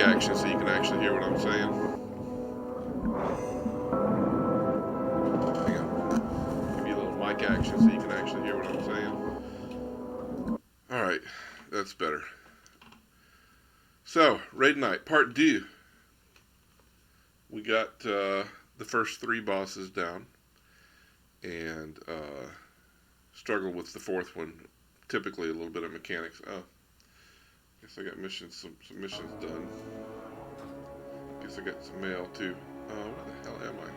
mic action so you can actually hear what I'm saying. Hang on. Give you a little mic action so you can actually hear what I'm saying. Alright, that's better. So, Raid Night, Part 2. We got the first 3 bosses down. And struggle with the 4th one. Typically a little bit of mechanics. Oh. Guess I got missions, some missions done. Guess I got some mail too. Where the hell am I?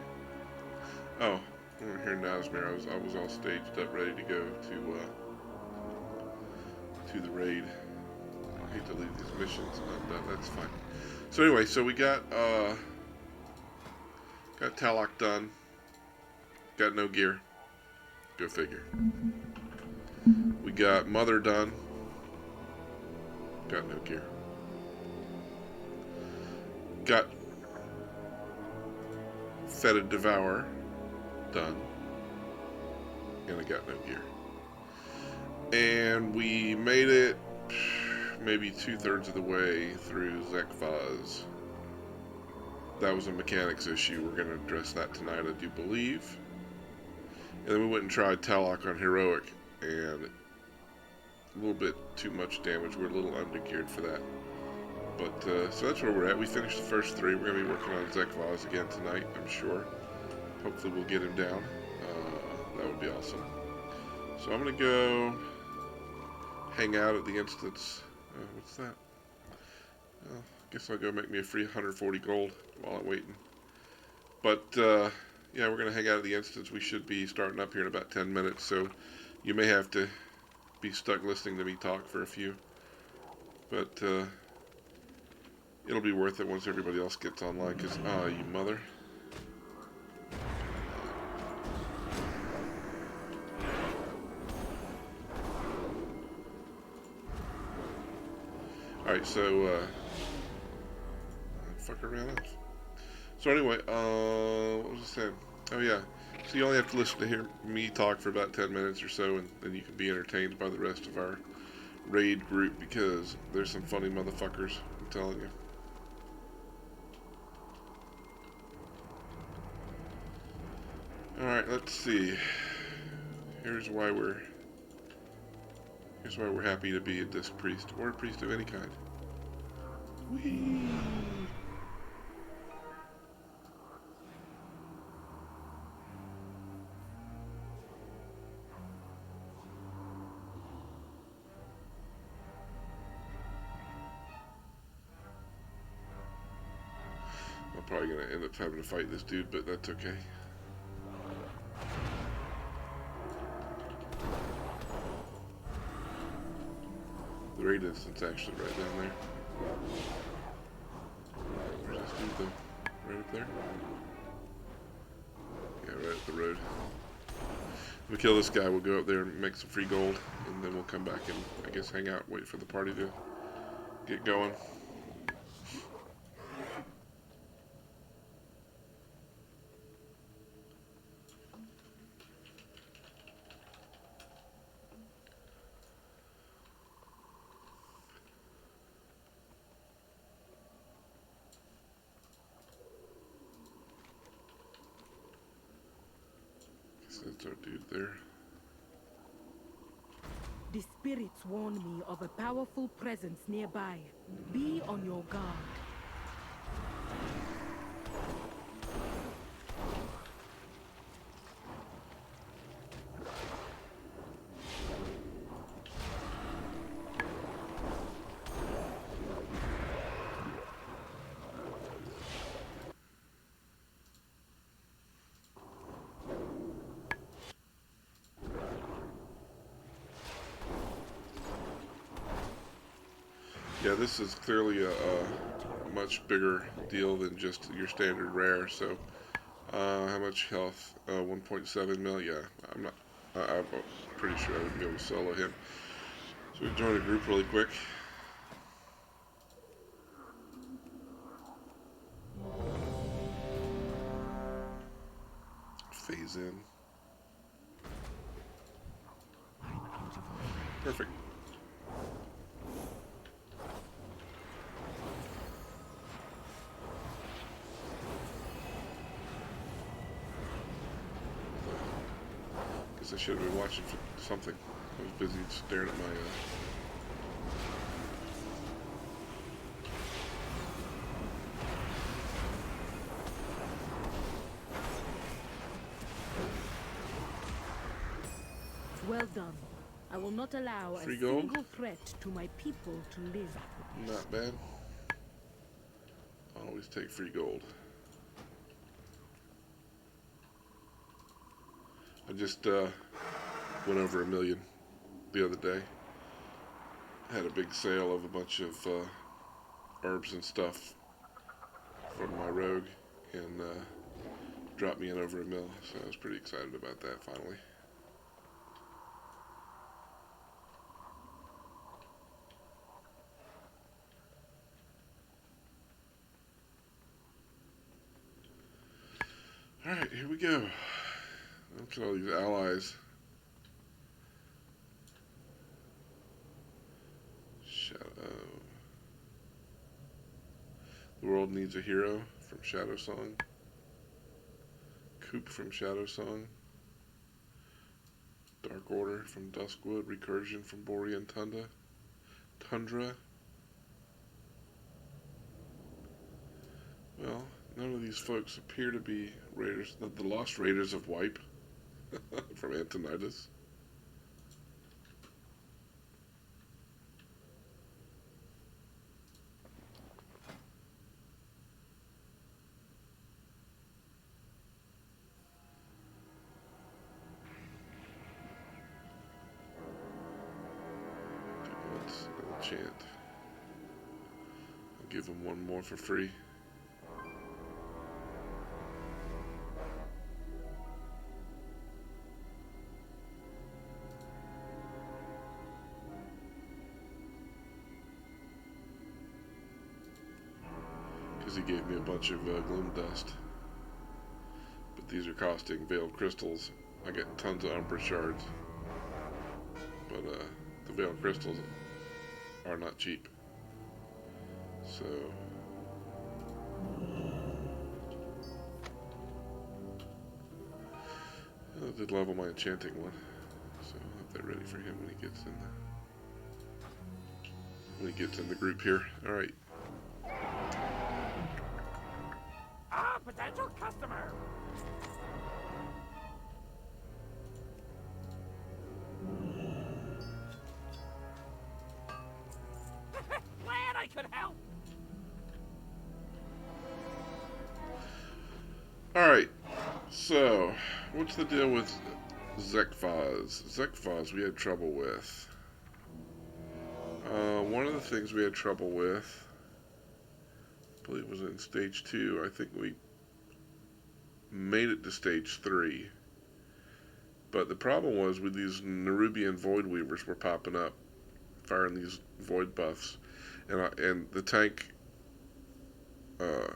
Oh, over here in Nazmir. I was all staged up, ready to go to the raid. I hate to leave these missions undone. That's fine. So anyway, so we got Talok done. Got no gear. Go figure. We got Mother done. Got no gear. Got Fetid Devour done. And I got no gear. And we made it maybe 2/3 of the way through Zekvaz. That was a mechanics issue. We're going to address that tonight, I do believe. And then we went and tried Talok on Heroic, and a little bit too much damage. We're a little undergeared for that. But, so that's where we're at. We finished the first 3. We're going to be working on Zekvaz again tonight, I'm sure. Hopefully we'll get him down. That would be awesome. So I'm going to go hang out at the instance. What's that? I guess I'll go make me a free 140 gold while I'm waiting. But, yeah, we're going to hang out at the instance. We should be starting up here in about 10 minutes, so you may have to be stuck listening to me talk for a few. But, it'll be worth it once everybody else gets online, because, you mother. Alright, so, fucker ran off. So anyway, what was I saying? Oh yeah, so you only have to listen to hear me talk for about 10 minutes or so, and then you can be entertained by the rest of our raid group, because there's some funny motherfuckers, I'm telling you. Alright, let's see. Here's why we're happy to be a disc priest, or a priest of any kind. Whee! I'm probably going to end up having to fight this dude, but that's okay. The raid instance actually right down there. Where's this dude though? Right up there? Yeah, right up the road. If we kill this guy, we'll go up there and make some free gold, and then we'll come back and, I guess, hang out, wait for the party to get going. That's our dude there. The spirits warn me of a powerful presence nearby. Be on your guard. Yeah, this is clearly a much bigger deal than just your standard rare. So, how much health? 1.7 mil. Yeah, I'm pretty sure I would be able to solo him. So we join a group really quick. Phase in. Perfect. I should have been watching for something. I was busy staring at my... Well done. I will not allow Free a gold? single threat to my people to live. Not bad. Always take free gold. I just went over $1 million the other day. Had a big sale of a bunch of herbs and stuff from my rogue, and dropped me in over $1 million. So I was pretty excited about that finally. Alright, here we go. Look at all these allies. The world needs a hero from Shadow Song. Coop from Shadow Song. Dark Order from Duskwood. Recursion from Borean Tundra. Well, none of these folks appear to be raiders. The Lost Raiders of Wipe from Antonidas. Let's enchant. I'll give them one more for free. Because he gave me a bunch of gloom dust. But these are costing veiled crystals. I get tons of Umbra shards. But the veiled crystals are not cheap. So I did level my enchanting one. So I'll have that ready for him when he gets in the group here. Alright. Potential customer. Glad I could help. Alright. So, what's the deal with Zekphaz? Zekphaz we had trouble with. One of the things we had trouble with, I believe it was in stage 2. I think we made it to stage 3. But the problem was with these Nerubian Void Weavers were popping up, firing these Void buffs. And the tank, I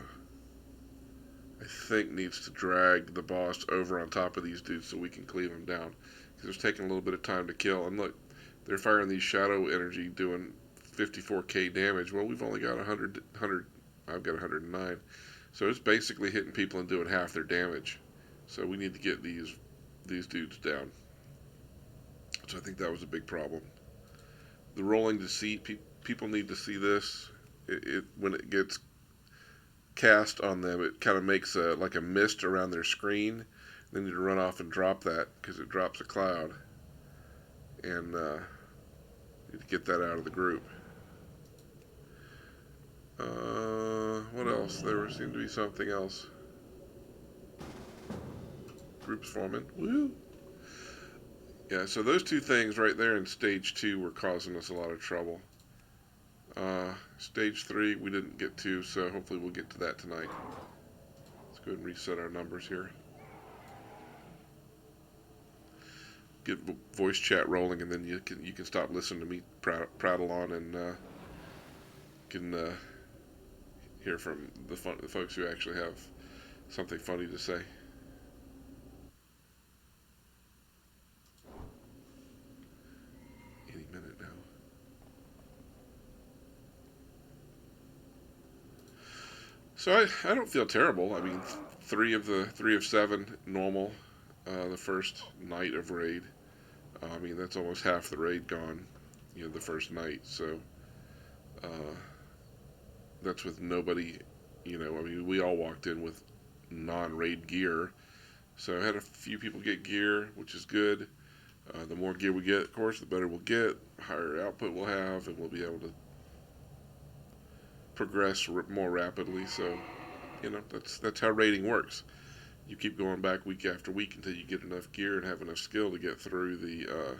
think, needs to drag the boss over on top of these dudes so we can cleave them down. Because it's taking a little bit of time to kill. And look, they're firing these shadow energy doing 54k damage. Well, we've only got 100. I've got 109. So it's basically hitting people and doing half their damage. So we need to get these dudes down. So I think that was a big problem. The rolling deceit, people need to see this. When it gets cast on them, it kind of makes like a mist around their screen. They need to run off and drop that because it drops a cloud. And need to get that out of the group. What else? There seemed to be something else. Groups forming. Woo! Yeah, so those two things right there in stage 2 were causing us a lot of trouble. Stage 3 we didn't get to, so hopefully we'll get to that tonight. Let's go ahead and reset our numbers here. Get voice chat rolling, and then you can stop listening to me prattle on and can hear from the folks who actually have something funny to say. Any minute now. So I don't feel terrible. I mean, 3 of 7 normal. the first night of raid. I mean, that's almost half the raid gone, you know, the first night. So that's with nobody, you know, I mean, we all walked in with non-raid gear. So I had a few people get gear, which is good. The more gear we get, of course, the better we'll get, higher output we'll have, and we'll be able to progress more rapidly. So, you know, that's how raiding works. You keep going back week after week until you get enough gear and have enough skill to get through the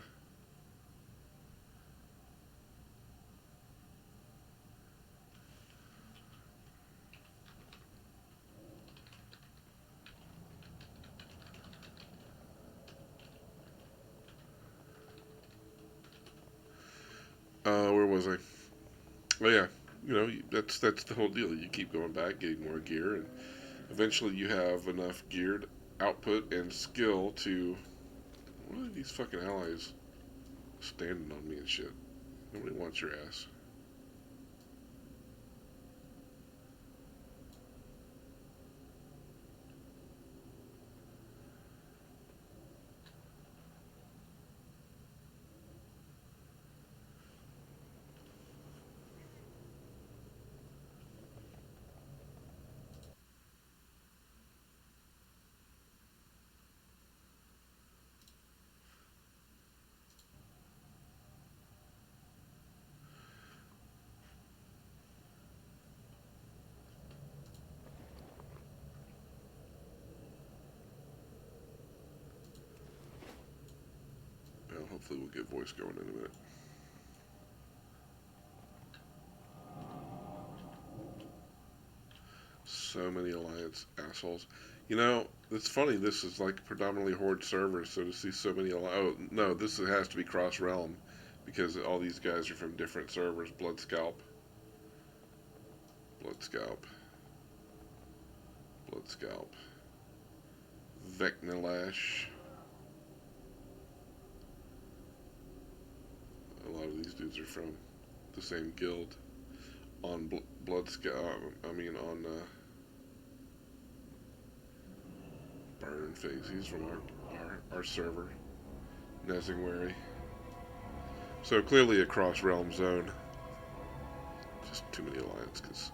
where was I? Oh yeah, you know, that's the whole deal. You keep going back, getting more gear, and eventually you have enough geared output and skill to. What are these fucking allies standing on me and shit? Nobody wants your ass. Well, hopefully we'll get voice going in a minute. So many alliance assholes. You know, it's funny. This is like predominantly horde servers, so to see so many oh no, this has to be cross realm because all these guys are from different servers. Blood Scalp, Blood Scalp, Blood Scalp, Vecnalash. A lot of these dudes are from the same guild. On Blood Scalp, I mean on Burn Face. He's from our server, Nazmir. So clearly a cross realm zone. Just too many alliances.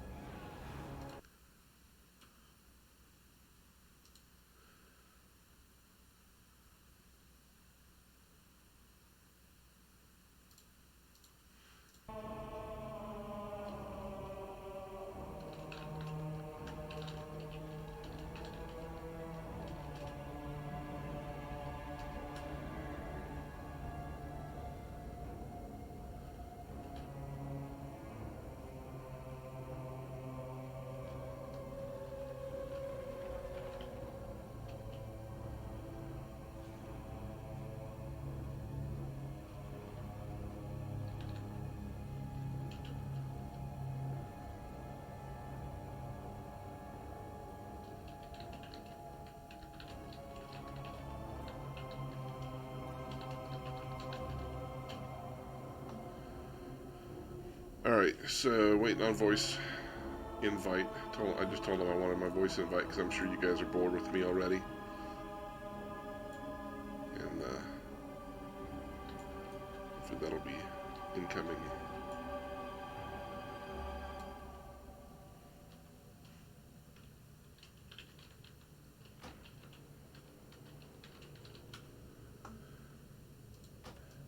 Alright, so waiting on voice invite. I just told them I wanted my voice invite because I'm sure you guys are bored with me already. And hopefully that'll be incoming.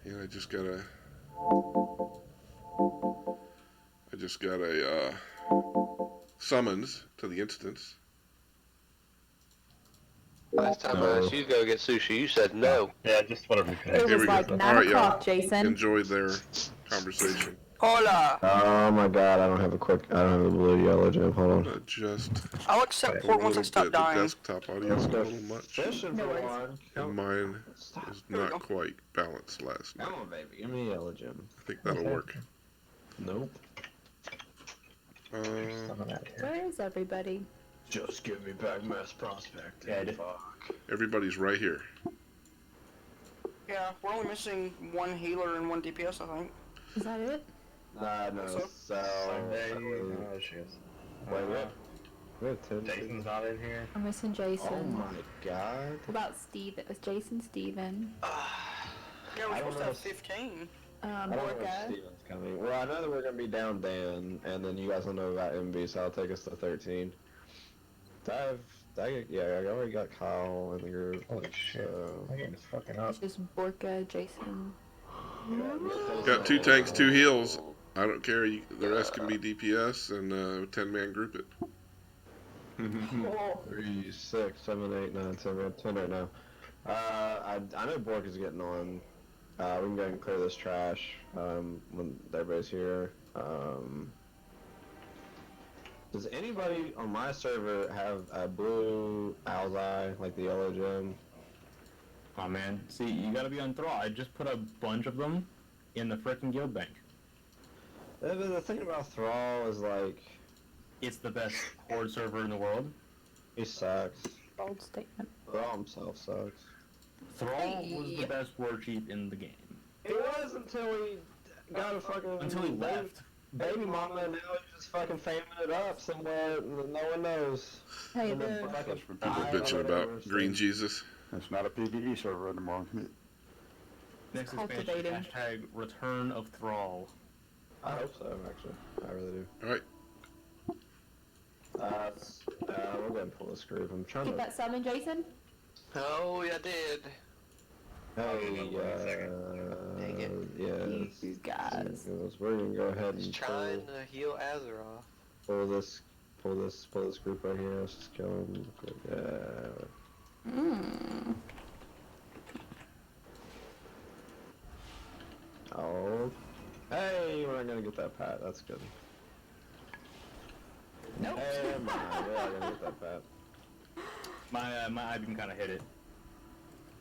And I just got a summons to the instance. Last time I asked you to go get sushi, you said no. Yeah, just whatever you It was like 9 o'clock, Jason. Enjoy their conversation. Hola! Oh my god, I don't have a blue yellow gem. Hold on. I'll accept port once I stop dying. The desktop audio is a little much. No worries. And mine is not quite balanced last night. Come on, baby. Give me a yellow gem. I think that'll work. Nope. Where is everybody? Just give me back Mass Prospect. Yeah, fuck. Everybody's right here. Yeah, we're only missing one healer and one DPS, I think. Is that it? No, So? so... Oh, she is. Wait, what? We have 10. Jason's not in here. I'm missing Jason. Oh my god. What about Steve? It was Jason, Steven. Yeah, we're I don't supposed to know have if- 15. I don't know if Borka. Steven's coming. Well, I know that we're gonna be down Dan, and then you guys will know about MB, so I'll take us to 13. Yeah, I already got Kyle in the group. Holy shit. So... My game is fucking up. It's just Borka, Jason. Got 2 tanks, 2 heals. I don't care. The rest can be DPS and 10-man group it. 3, 6, 7, 8, 9, 10. We have 10 right now. I know Bork is getting on. We can go ahead and clear this trash when everybody's here. Does anybody on my server have a blue owl's eye, like the yellow gem? Oh man, see, you gotta be on Thrall. I just put a bunch of them in the frickin' guild bank. The thing about Thrall is like, It's the best horde server in the world. he sucks. Bold statement. Thrall himself sucks. Thrall was the best war chief in the game. It was until he got a fucking... Until he left. Baby mama, and now he's just fucking faming it up somewhere that no one knows. Hey, And then the fucking People die or bitching about whatever, Green so- Jesus. It's not a PvE server anymore. Next expansion, Cultivating. hashtag Return of Thrall. I hope so, actually. I really do. Alright. We'll go ahead and pull this group. I'm trying get to... that summon, Jason? Oh, yeah, I did. Hey, Dang it. yes. You guys. We're gonna go ahead He's and trying to heal Azeroth. pull this group right here. Let's just kill him. Oh. Hey, we're not gonna get that pat. That's good. Nope. Hey, we're not gonna get that pat. My I-beam kinda hit it.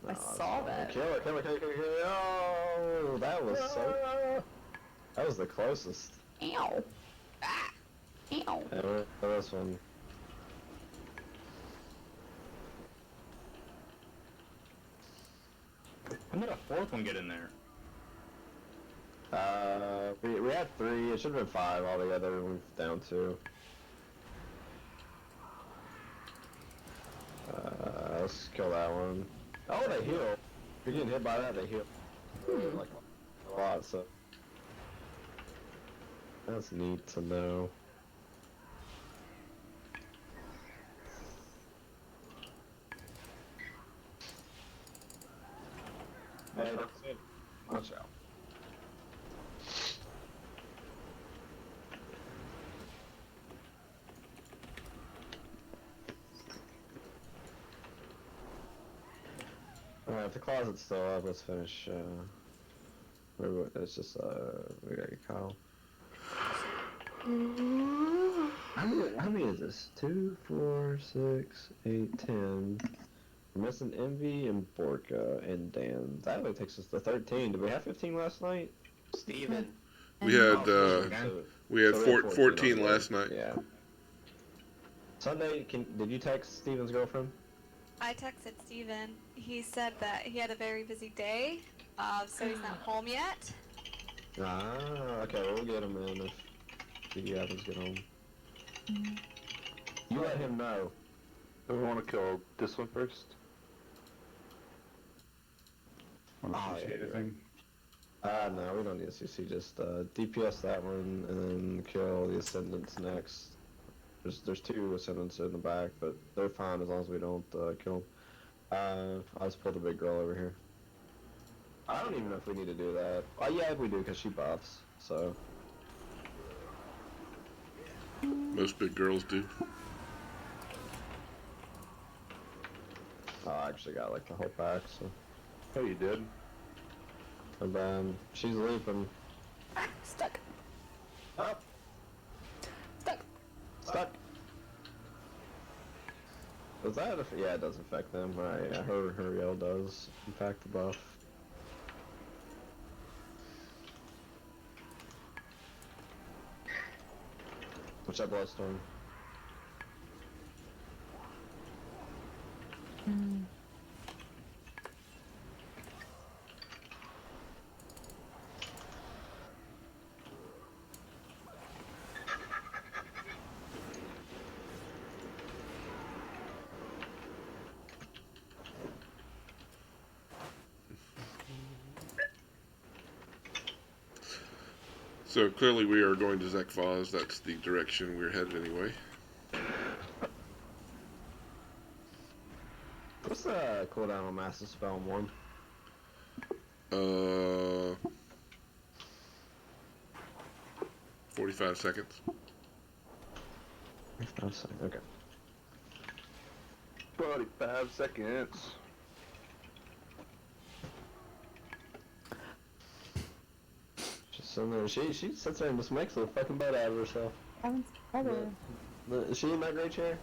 I saw that. Kill it. Oh, that was so... That was the closest. Ow. Ah. Ow. Yeah, we're for this one. When did a fourth one get in there? We had 3. It should have been 5 altogether. We're down 2. Let's kill that one. Oh, they heal. If you're getting hit by that, they heal. Like a lot, so that's neat to know. Hey, that's it. Watch out. Alright, if the closet's still up, let's finish, it's just, we gotta get Kyle. How many is this? 2, 4, 6, 8, 10. We're missing Envy and Borka and Dan. That only takes us to 13. Did we have 15 last night? Steven. We had, So 14 already. last night. Yeah. Sunday, did you text Steven's girlfriend? I texted Steven. He said that he had a very busy day, so he's not home yet. Ah, okay, we'll get him in if he happens to get home. You let him know. Do we want to kill this one first? Want to Oh, CC yeah, anything? No, we don't need a CC, just DPS that one and then kill the Ascendants next. There's 2 Ascendants in the back, but they're fine as long as we don't kill them. I'll just pull the big girl over here. I don't even know if we need to do that. Oh yeah, we do, because she buffs, so. Most big girls do. Oh, I actually got like the whole pack, so. Oh, you did? And she's leaping. Stuck. Up! Stuck. Stuck! Does that yeah, it does affect them. Right, yeah, her yell does impact the buff. What's that Bloodstorm? So clearly we are going to Zekvaz. That's the direction we're headed anyway. What's the cooldown on Master Spell in 1? 45 seconds. 45 seconds, okay. 45 seconds. Just sitting there. She sits there and just makes a fucking butt out of herself. Is she in that great chair?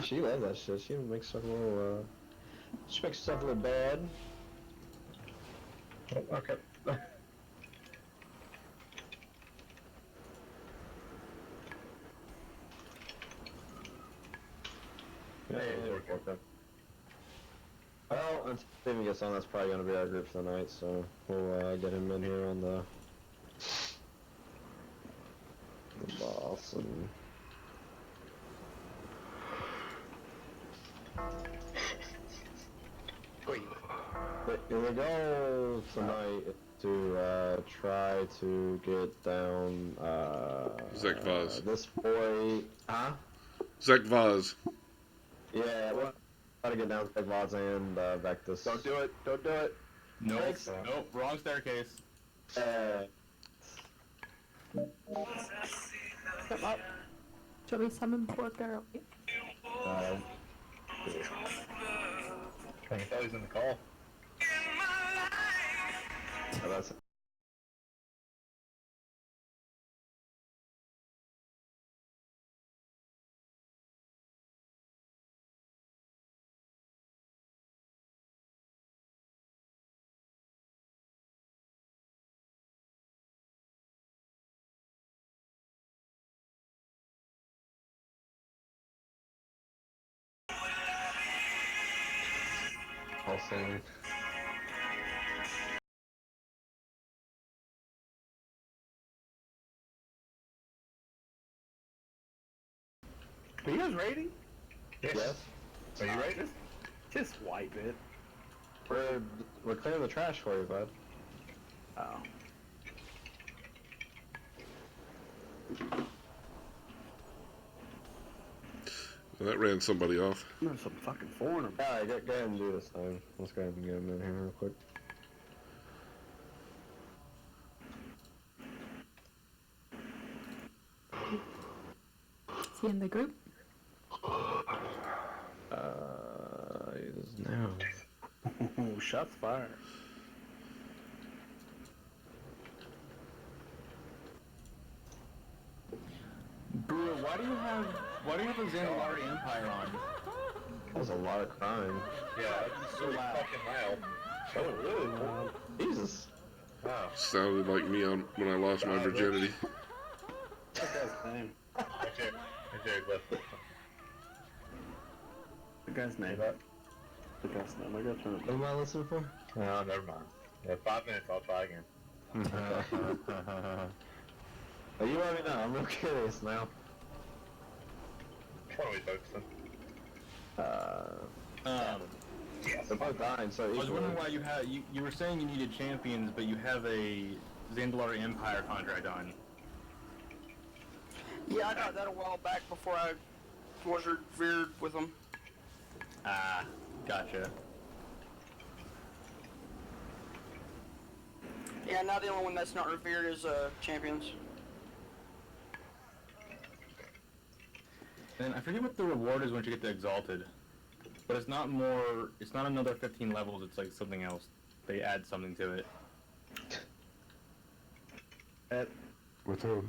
She loves that shit. She makes herself a little, she makes herself a little bad. Oh, okay. Well, until Steven gets on, that's probably going to be our group for the night, so we'll get him in here on the boss and... But the goal tonight is to try to get down Zekvaz. this boy, huh? Zekvaz. Yeah, we'll try to get down Zekvaz and back this. Don't do it. Don't do it. Nope. Thanks. Nope. Wrong staircase. Come up. Shall we summon poor girl? I thought he was in the call. That's also. Are you guys raiding? Yes. Are you raiding? Just wipe it. We're clearing the trash for you, bud. Oh. Well, that ran somebody off. There's some fucking foreigner. Alright, go ahead and do this thing. Let's go ahead and get him in here real quick. Is he in the group? He is now. Oh, shots fired. Brew, why do you have a Zandalari Empire on? That was a lot of crime. Yeah, it's so fucking loud. Oh, really? Wow. Jesus. Wow. Sounded like me on when I lost my virginity. That guy's name. The guy's name. The guy's name. I gotta turn it What am I listening for? No, never mind. Yeah, 5 minutes, I'll try again. Oh, you let me know. I'm real curious now. What are we focusing? They're both dying, so I was equally. wondering why you were saying you needed champions, but you have a Zandalari Empire contract on. Yeah, I got that a while back before I was revered with them. Ah, gotcha. Yeah, now the only one that's not revered is champions. And I forget what the reward is once you get to Exalted. But it's not another 15 levels, it's like something else. They add something to it. With who?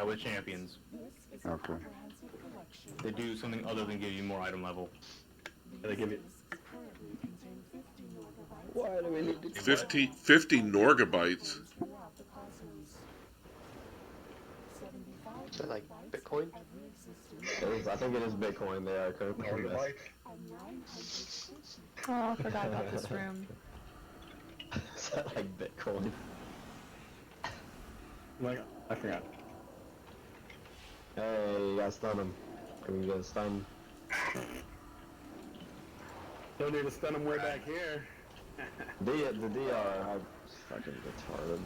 With champions. Okay. They do something other than give you more item level. They give you... Why do we need to... 50 Norgabytes. Is that like Bitcoin? I think it is Bitcoin there. I couldn't remember this. Oh, I forgot about this room. Is that like Bitcoin? Like, I forgot. Hey, you gotta stun him. Can we get a stun? Don't need to stun him way back here. The DR, I'm fucking retarded.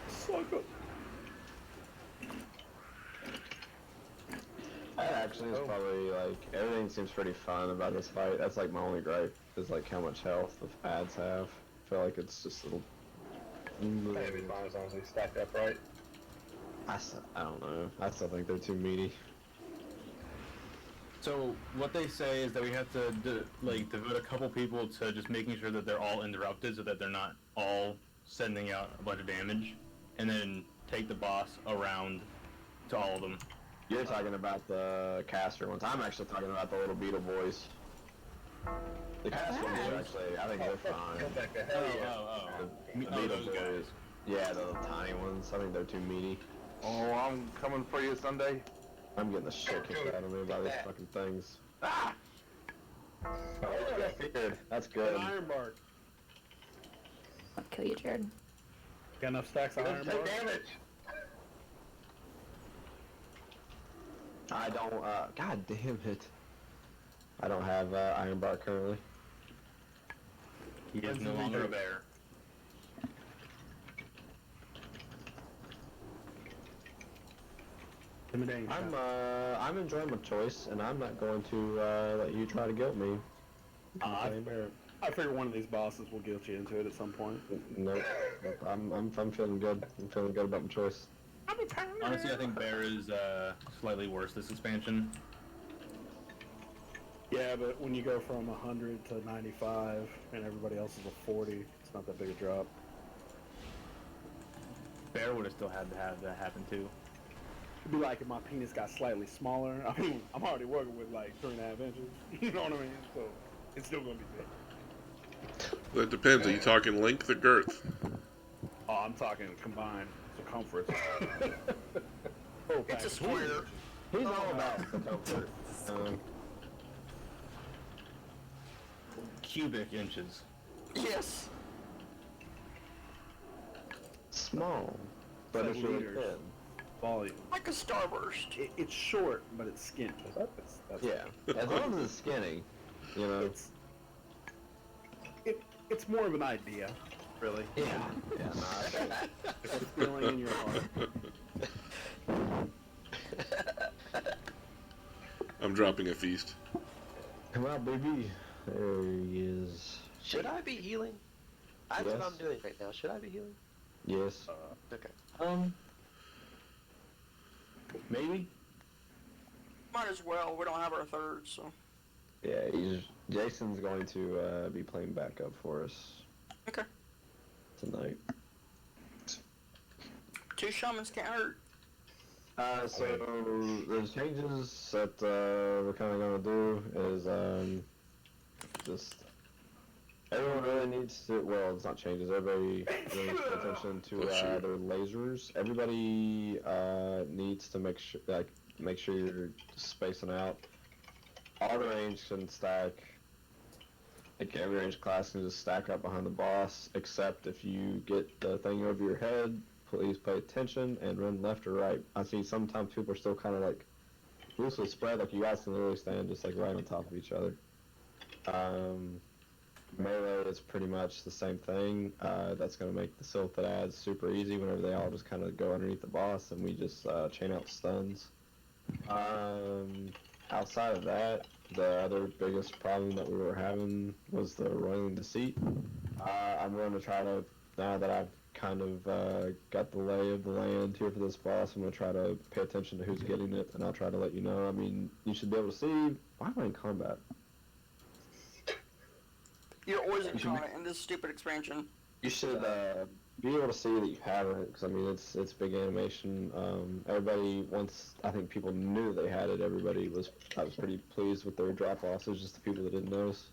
Suck up. That actually is probably, like, everything seems pretty fun about this fight. That's, like, my only gripe, is, like, how much health the ads have. I feel like it's just a little... Maybe fine as long as they stack up right. I don't know. I still think they're too meaty. So what they say is that we have to devote a couple people to just making sure that they're all interrupted, so that they're not all sending out a bunch of damage, and then take the boss around to all of them. You're talking about the caster ones. I'm actually talking about the little beetle boys. The caster ones are actually, I think they're fine. The beetle those boys. guys. Yeah, the little tiny ones. I think they're too meaty. Oh, I'm coming for you Sunday. I'm getting the shit kicked out of me by these fucking things. Ah! That's good. An iron bark. I'll kill you, Jared. Got enough stacks of iron bark? Damage. I don't, god damn it. I don't have, iron bar currently. He is no longer a bear. Intimidating shot. I'm enjoying my choice, and I'm not going to, let you try to guilt me. I figure one of these bosses will guilt you into it at some point. Nope. I'm feeling good. I'm feeling good about my choice. Honestly, I think bear is slightly worse this expansion. Yeah, but when you go from 100 to 95, and everybody else is a 40, it's not that big a drop. Bear would have still had to have that happen too. It'd be like if my penis got slightly smaller. I mean, I'm already working with like 3.5 inches. You know what I mean? So it's still gonna be big. That depends. Are you talking length or girth? Oh, I'm talking combined circumference. It's a square. He's all about the comfort. Cubic inches. Yes. Small, but it's really Liters. thin. Volume. Like a starburst. It's short, but it's skint. That's Yeah, as long as it's skinny, you know. It's more of an idea, really. Yeah, nah. It's a feeling in your heart. I'm dropping a feast. Come on, baby. There he is. Should I be healing? That's what Yes. I'm doing right now. Should I be healing? Yes. Okay. Maybe. Might as well. We don't have our third, so. Yeah, Jason's going to be playing backup for us Okay. tonight. 2 shamans can't hurt. So the changes that we're kind of going to do is just everyone really needs to. Well, it's not changes. Everybody really needs to pay attention to their lasers. Everybody needs to make sure you're spacing out. All the range can stack. Like every range class can just stack up behind the boss, except if you get the thing over your head. Please pay attention and run left or right. I see sometimes people are still kind of like loosely spread, like you guys can literally stand just like right on top of each other. Melee is pretty much the same thing. That's going to make the Silphid ads super easy whenever they all just kind of go underneath the boss and we just chain out stuns. Outside of that, the other biggest problem that we were having was the Roiling Deceit. I'm going to try to, now that I've kind of got the lay of the land here for this boss, I'm going to try to pay attention to who's getting it, and I'll try to let you know. I mean, you should be able to see. Why am I in combat? You're always in combat in this stupid expansion. You should be able to see that you have it, because I mean, it's big animation. Everybody, once I think people knew they had it, I was pretty pleased with their drop-offs. It was just the people that didn't notice.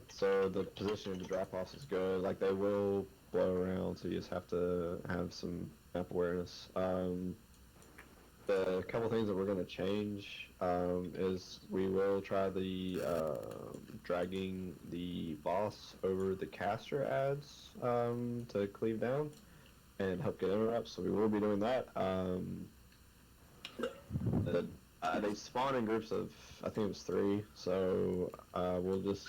So the position of the drop-offs is good. Like, they will blow around, so you just have to have some map awareness. The couple things that we're going to change is we will try the dragging the boss over the caster ads to cleave down and help get interrupts, so we will be doing that. They spawn in groups of, I think it was 3, so we'll just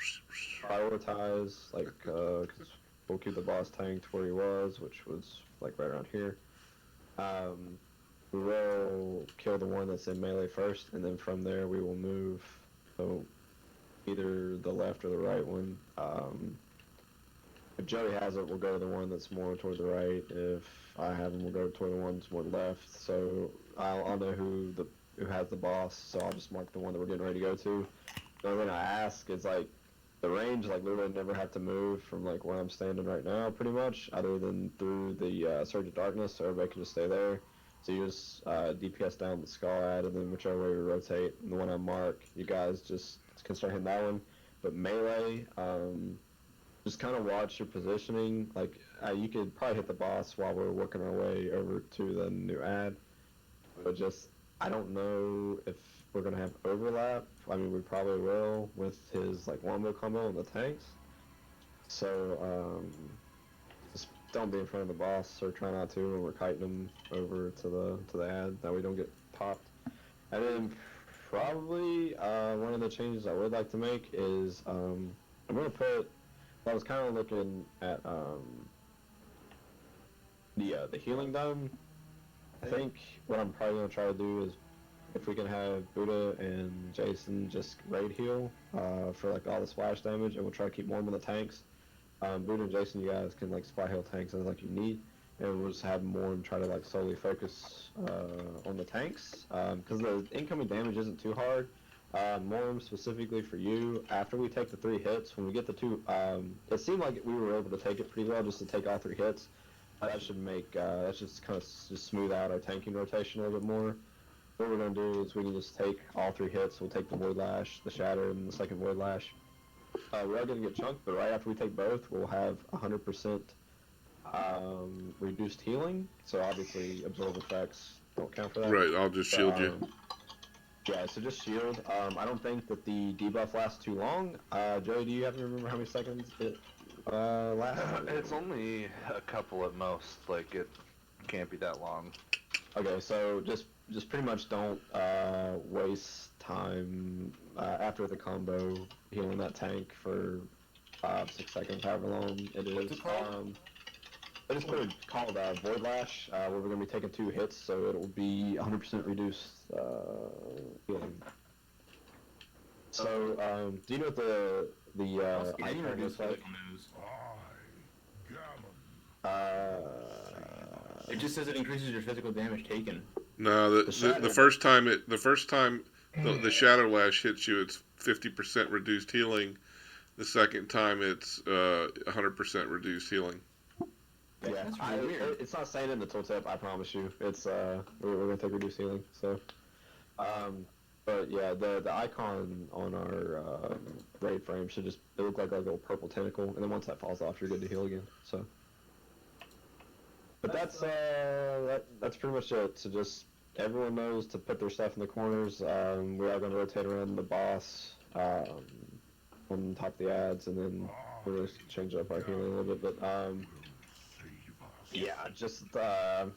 prioritize, like, because we'll keep the boss tanked where he was, which was, like, right around here. We will kill the one that's in melee first, and then from there we will move, so either the left or the right one. If Joey has it, we'll go to the one that's more toward the right. If I have him, we'll go toward the one that's more left. So I'll know who has the boss, so I'll just mark the one that we're getting ready to go to. The only thing I ask is, like, the range, like, literally never have to move from, like, where I'm standing right now, pretty much, other than through the Surge of Darkness, so everybody can just stay there. So you just DPS down the skull ad, and then whichever way we rotate, and the one I mark, you guys just can start hitting that one. But melee, just kind of watch your positioning. Like, you could probably hit the boss while we're working our way over to the new ad. But just, I don't know if we're going to have overlap. I mean, we probably will with his, like, wombo combo and the tanks. So, just don't be in front of the boss, or try not to when we're kiting him over to the ad, that we don't get popped. And then probably one of the changes I would like to make is I'm going to put, I was kind of looking at the healing dome. I think what I'm probably going to try to do is, if we can have Buddha and Jason just raid heal for, like, all the splash damage, and we'll try to keep warm on the tanks. Buddha and Jason, you guys can, like, spy heal tanks as, like, you need, and we'll just have Morm try to, like, solely focus on the tanks, because the incoming damage isn't too hard. Morm, specifically for you, after we take the 3 hits, when we get the 2, it seemed like we were able to take it pretty well just to take all 3 hits. That should make, that should kind of just smooth out our tanking rotation a little bit more. What we're going to do is we can just take all 3 hits. We'll take the Void Lash, the Shatter, and the second Void Lash. We are going to get chunked, but right after we take both, we'll have 100% reduced healing. So obviously, absorb effects don't count for that. Right, I'll just shield you. Yeah, so just shield. I don't think that the debuff lasts too long. Joey, do you happen to remember how many seconds it lasts? It's only a couple at most. Like, it can't be that long. Okay, so just pretty much don't waste time after the combo healing that tank for 5-6 seconds, however long it is. What's it called? I just put it called Void Lash, where we're going to be taking 2 hits, so it'll be 100% reduced healing. So, do you know what the icon looks like? It just says it increases your physical damage taken. No, the first time the Shadow Lash hits you, it's 50% reduced healing. The second time, it's 100% reduced healing. Yeah, it's not saying it in the tooltip, I promise you. It's we're gonna take reduced healing. So, but yeah, the icon on our raid frame should just look like a little purple tentacle, and then once that falls off, you're good to heal again. So, but that's pretty much it. So just everyone knows to put their stuff in the corners. We are gonna rotate around the boss on top of the ads, and then we'll just change up our healing a little bit. But yeah, just I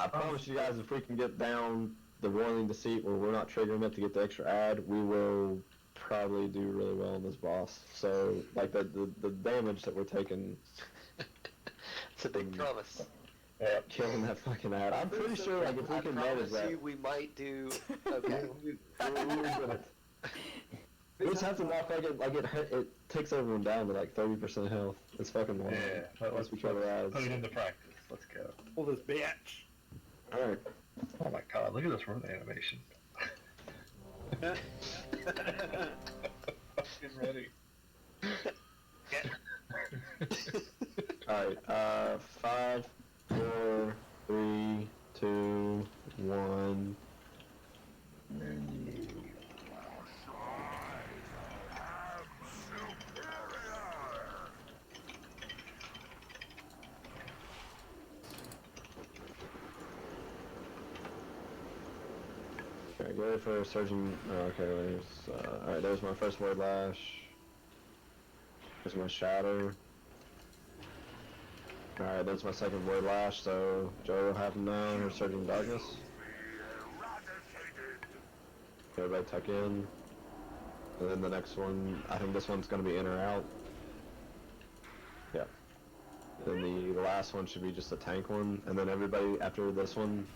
promise you guys, if we can get down the Roiling Deceit where we're not triggering it to get the extra ad, we will probably do really well on this boss. So, like, the damage that we're taking, It's a big promise. killing that fucking ad. I'm pretty sure, like, if we can manage that, we might do okay. we just have to knock, it takes everyone down to like 30% health. It's fucking wild. Yeah, let's we try to ads. put it into practice. Let's go. Pull this bitch. Alright. Oh my god, look at this run animation. Fucking ready. Alright, 5, 4, 3, 2, 1. Okay, go for surging. Oh, okay, there's. Alright, there's my first Void Lash. There's my Shatter. Alright, there's my second Void Lash, so Joe will have him now. Here's Surging Darkness. Everybody tuck in. And then the next one, I think this one's gonna be in or out. Yeah. Then the last one should be just a tank one. And then everybody, after this one,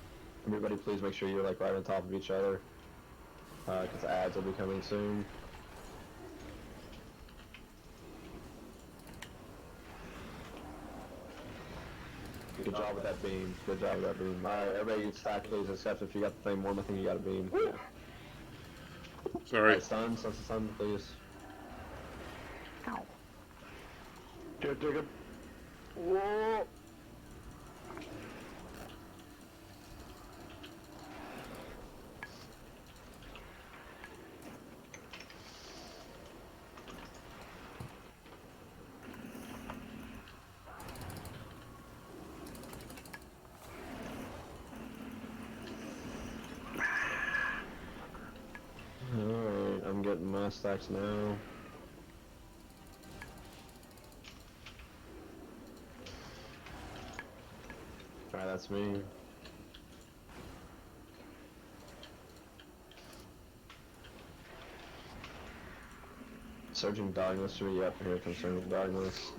everybody please make sure you're like right on top of each other. Because ads will be coming soon. Good job with that beam. Good job with that beam. Alright, everybody get stacked please, except if you got the flame warm, I think you got a beam. Yeah. Sorry. Right, stun, please. Ow. Jacob. Whoa. Alright, I'm getting my stacks now. Alright, that's me. Surging Darkness should be up here from Surging Darkness.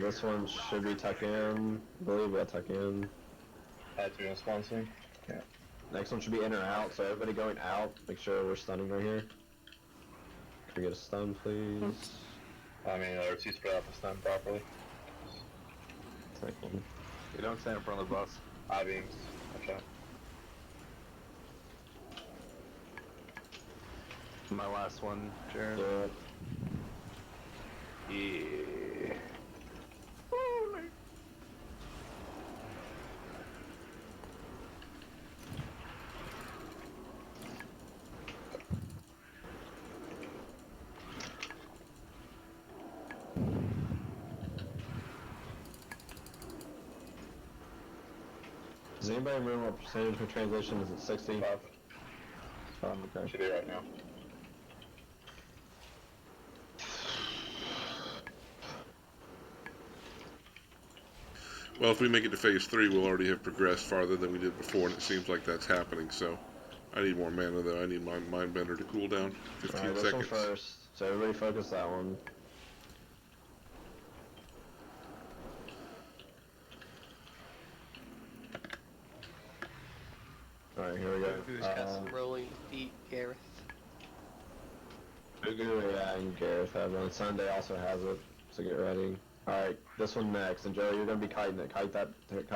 This one should be tuck in. I believe we got tuck in. Add to response soon. Yeah. Next one should be in or out, so everybody going out, make sure we're stunning right here. Can we get a stun, please? I mean, or two spread out the stun properly. Take one. You don't stand in front of the bus. I beams. Okay. My last one, Jared. Yeah. Yeah. Does anybody remember what percentage for translation is? It 60? 5. Okay. Should be right now. Well, if we make it to phase 3, we'll already have progressed farther than we did before, and it seems like that's happening, so I need more mana, though. I need my Mindbender to cool down. 15 Alright, this seconds. one first. So everybody focus that one. Alright, here we go. Who's got some rolling feet, Gareth? Fugu, yeah, and Gareth have one. Sunday also has it, so get ready. Alright, this one next, and Joe, you're gonna be kiting it. Kite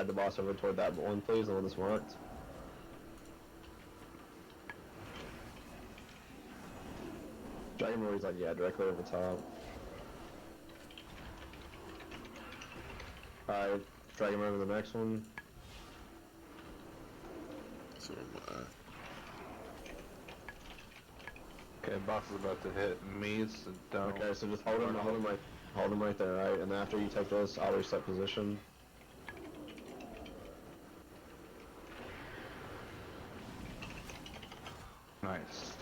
the boss over toward that one, please, and this marked. Dragon Warrior's like, yeah, directly over top. Alright, Dragon over the next one. So, Okay, boss is about to hit me, so don't. Okay, so just hold him right there, right? And then after you take this, I'll reset position. Nice.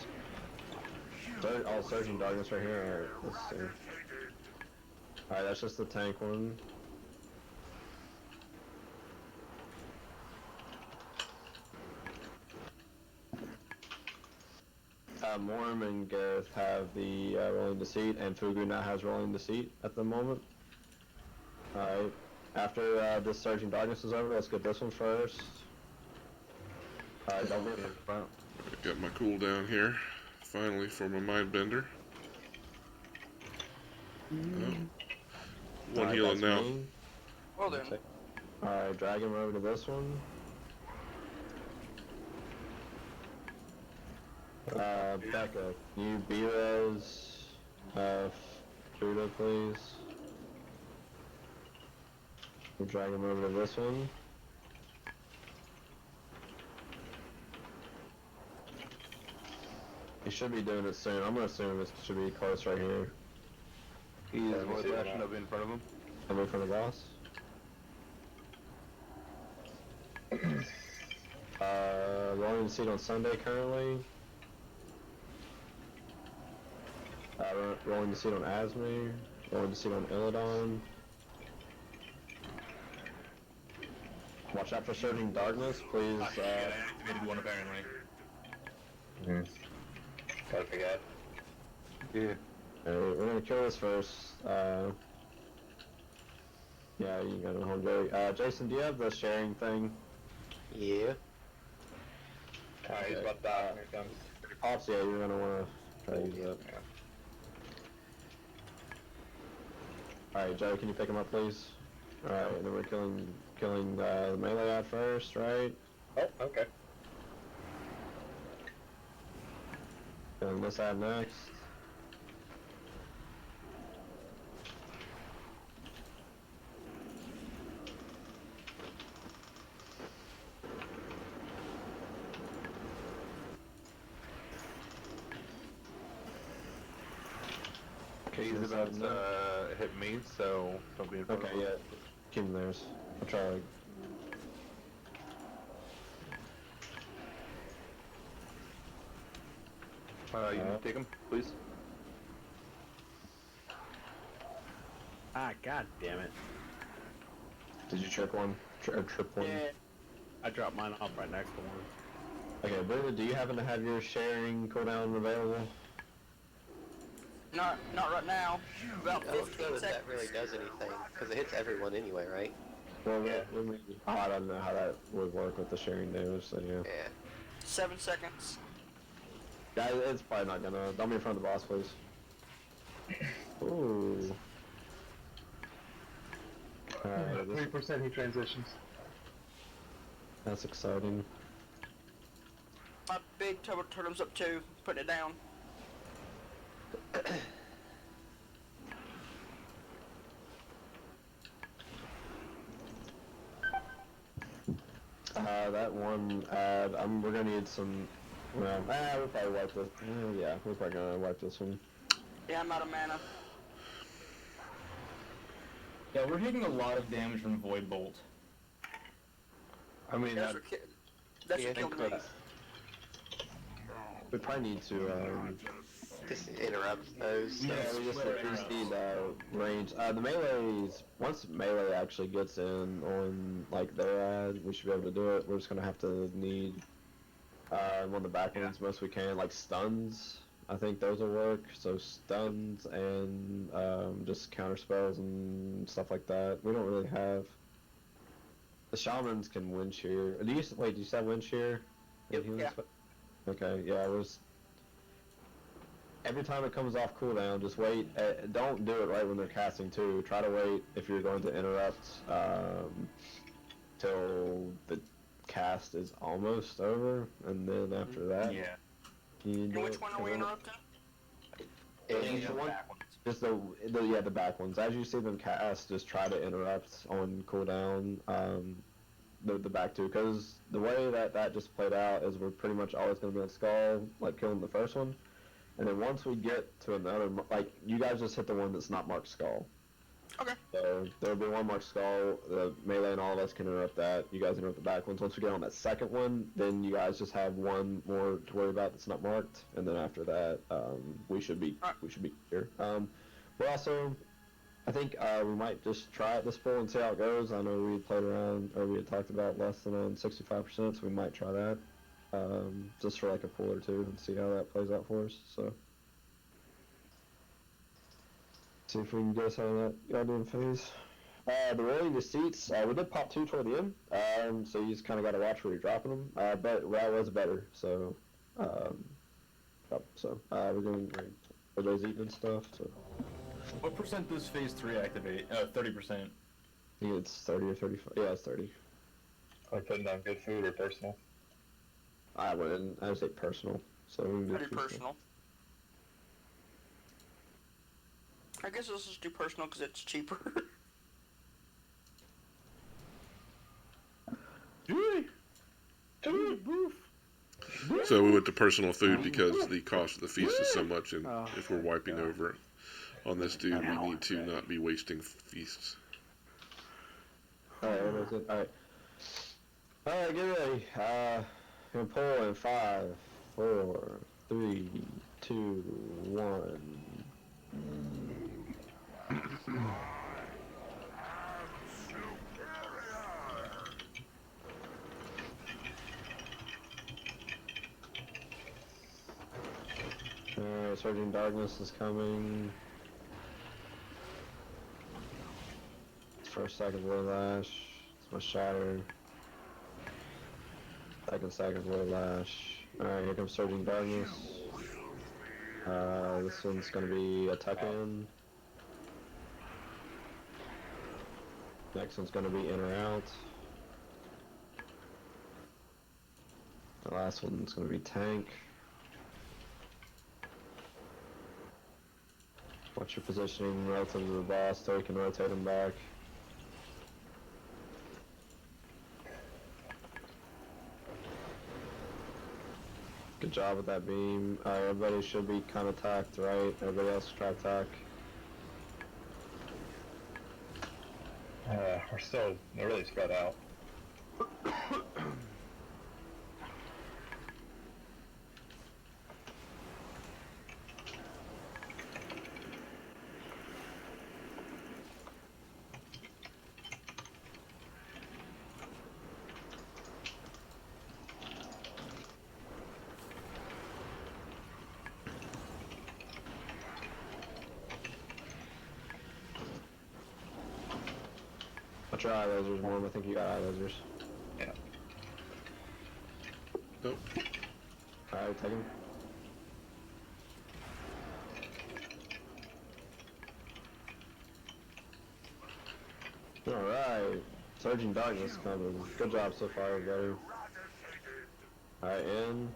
Surging Darkness right here. Alright, let's see. Alright, that's just the tank one. Morm and Gareth have the Rolling Deceit, and Fugu now has Rolling Deceit at the moment. Alright, after this Surging Darkness is over, let's get this one first. Alright, don't be I got my cooldown here, finally, for my Mindbender. Oh. One healing now. Well done. Alright, drag him over to this one. Becca, can you B-Res, Fuda, please? We'll drag him over to this one. He should be doing it soon. I'm gonna assume it should be close right here. He's void bashing up in front of him. I'm in front of the boss. Rolling Deceit on Sunday currently. Rolling Deceit on Nazmir. Rolling Deceit on Illidan. Watch out for Surging Darkness, please. I activated one apparently. What we got? Yeah. Alright, we're gonna kill this first. Yeah, you got it home, Joey. Jason, do you have the sharing thing? Yeah. Alright, he's about to die. Here he comes. If it pops, yeah, you're gonna wanna try to use that. Alright, Joey, can you pick him up, please? Alright, and then we're killing the melee ad first, right? Oh, okay. Killing this ad next. Okay, he's about to hit me, so don't be in front Okay, of him. yeah. Keep him theirs. I'll try like... You can take him, please. Ah, god damn it. Did you trip one? Trip one? Yeah. I dropped mine off right next to one. Okay, Brenda, do you happen to have your sharing cooldown available? Not right now. About I don't 15 know that seconds. that really does anything, because it hits everyone anyway, right? Well, I don't know how that would work with the sharing damage, so yeah. Yeah. 7 seconds. Yeah, it's probably not gonna... Don't be in front of the boss, please. Ooh. Alright, 3% he transitions. that's exciting. My big turbo turtle's up too. Putting it down. That one ad, we're gonna need some... Well, we'll probably wipe this... yeah, we're probably gonna wipe this one. Yeah, I'm out of mana. Yeah, we're taking a lot of damage from Void Bolt. I mean, That's what killed me. We probably need to, Just interrupt those. yeah, we just need, range. The melees, once melee actually gets in on, like, their ad, we should be able to do it. We're just gonna have to need, one of the back ones most we can, like stuns. I think those will work. So stuns and, just counter spells and stuff like that. We don't really have... The shamans can wind shear. Do you say wind shear? Yep, yeah. Okay, yeah, every time it comes off cooldown, just wait. Don't do it right when they're casting too. Try to wait if you're going to interrupt till the cast is almost over, and then after that, Yeah. you do Which it, one are we interrupting? Just the back ones. As you see them cast, just try to interrupt on cooldown. The back two, because the way that just played out is we're pretty much always going to be on Skull, like killing the first one, and then once we get to another, like, you guys just hit the one that's not marked Skull. Okay. So there'll be one marked Skull, the melee and all of us can interrupt that, you guys interrupt the back ones. Once we get on that second one, then you guys just have one more to worry about that's not marked, and then after that, we should be here. We're also... I think we might just try it this pool and see how it goes. I know we had played around, or we had talked about less than 65%, so we might try that. Just for like a pool or two and see how that plays out for us, so. See if we can get us out of that goddamn phase. The rolling the seats, we did pop 2 toward the end, so you just kind of got to watch where you're dropping them, but that was better, so, we're doing great. Everybody's eating and stuff, so. What percent does Phase 3 activate? 30%. I think it's 30 or 35. Yeah, it's 30. Are we putting down good food or personal? I would say personal. So we can do Pretty personal. I guess let's just do personal because it's cheaper. So we went to personal food because the cost of the feast is so much, and if we're wiping over on this dude, we need to not be wasting feasts. Alright, what is it? Alright, get ready. Gonna pull in 5, 4, 3, 2, 1. Surging Darkness is coming. First, second, Void Lash. It's my Shatter. Second, Void Lash. Alright, here comes Surging Darkness. This one's gonna be a tuck-in. Next one's gonna be in or out. The last one's gonna be tank. Watch your positioning relative to the boss so you can rotate him back. Good job with that beam. Everybody should be kind of tacked, right? Everybody else try tack. We're still really spread out. Watch your eye lasers, Norm. I think you got eye lasers. Yeah. Nope. Alright, take him. Alright. Surging Darkness coming. Good job so far, everybody. Alright, in.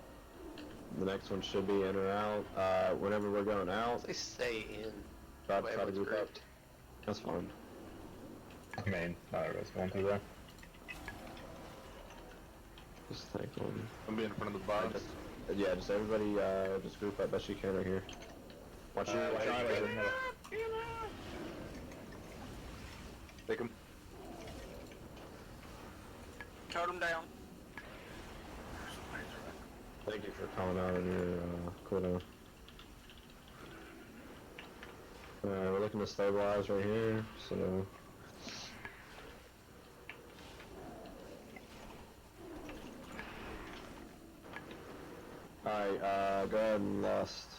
The next one should be in or out. Whenever we're going out, They stay in. try Wait, to what's group up. grouped? That's fine. I mean, not everybody's going through there. Just take one. I'm be in front of the boss. Yeah, just everybody, just group up best you can right here. Watch your Watch your eye laser. Take him. Totem down. Thank you for calling out on your cooldown. We're looking to stabilize right here, so. Alright, go ahead and lust.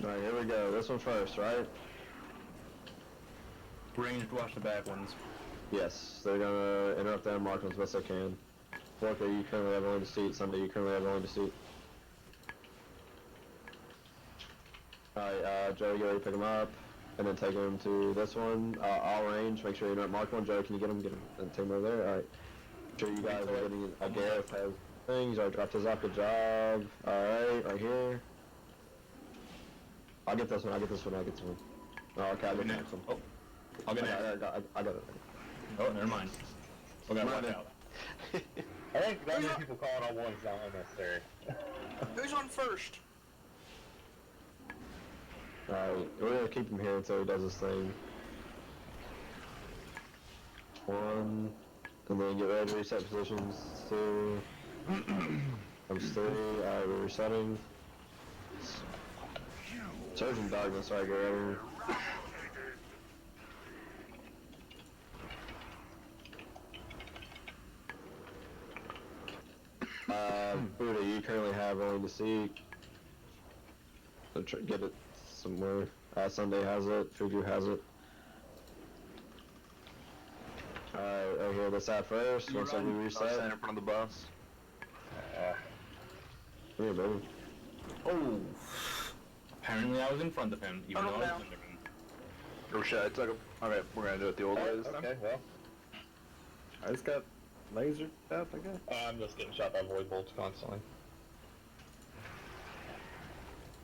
Alright, here we go. This one first, right? Ranged, watch the back ones. Yes, they're gonna interrupt them, mark them as best they can. Forker, you currently have only to seat. Sunday, you currently have only to seat. Alright, Joey, get ready to pick him up, and then take him to this one. All range, make sure you don't mark one. Joey, can you get him? Get him, and take him over there. Alright. Sure you guys are getting a Gareth has things. Alright, dropped his off. Good job. Alright, right here. I'll get this one, I'll get this one, I'll get this one. Oh, okay, I'll get the next one. Oh, I'll get next. I got it. Oh, never mind. Okay, watch out. I think that many people calling all ones is not unnecessary. Who's on first? Alright, we're gonna keep him here until he does his thing. One, and then get ready to reset positions. Two, comes three. Alright, we're resetting. Surging Darkness, alright, get ready. Buddha, you currently have only to seek. So get it somewhere. Sunday has it, Fugu has it. Alright, right here, let's add first. Once we reset. Stand in front of the boss. Here, baby. Oh! Apparently I was in front of him, even though I was under him. Oh shit, I took him. Alright, we're gonna do it the old way this time. Okay, well. I just got laser up, I guess. I'm just getting shot by void bolts constantly.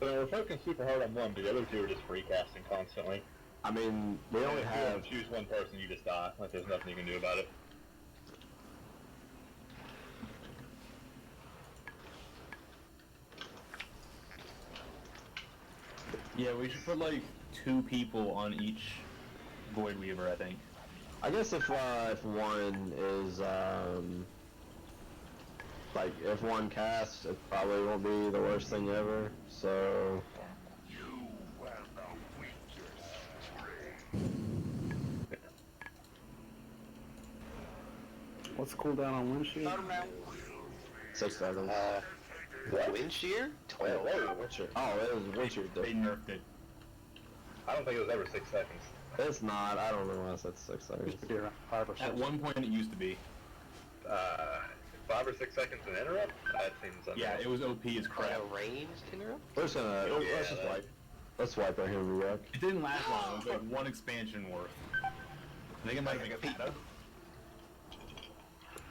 So we're focusing super hard on one, but the other two are just free casting constantly. I mean, we only If you have... want to choose one person, you just die. Like, there's nothing you can do about it. Yeah, we should put like 2 people on each Void Weaver, I think. I guess if one is, like, if one casts, it probably won't be the worst thing ever, so... What's the cooldown on windshield? Totem down. 6 seconds. Wind shear? 12. Whoa, wind shear. Oh, it was wind shear. They nerfed it. I don't think it was ever 6 seconds. It's not. I don't know why I said 6 seconds. Used to be around 5 or 6. At one point, it used to be. 5 or 6 seconds an interrupt? That seems unreal. Yeah, it was OP as crap. A ranged interrupt? We're just gonna. Let's just wipe. Let's wipe right here and re-rock. It didn't last long. It was like one expansion worth. I think it might make a meta.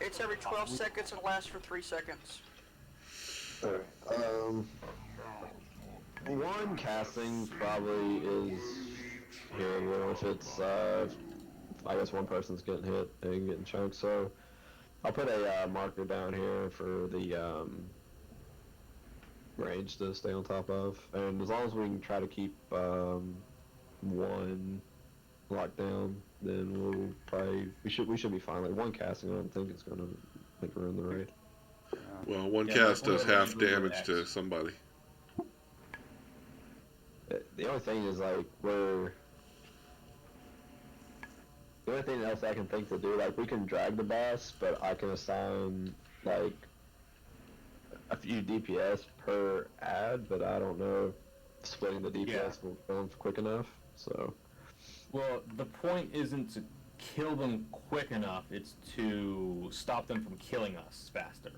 It's every 12 seconds and lasts for 3 seconds. One casting probably is healable if it's, I guess one person's getting hit and getting chunked, so I'll put a marker down here for the range to stay on top of, and as long as we can try to keep one locked down, then we'll probably, we should be fine. Like one casting, I don't think it's gonna like ruin the raid. Well, one Yeah, cast but does whatever half you do damage next. to somebody. The only thing is like the only thing else I can think to do, like we can drag the boss, but I can assign like a few DPS per ad, but I don't know if splitting the DPS will kill them quick enough. So Well, the point isn't to kill them quick enough, it's to stop them from killing us faster.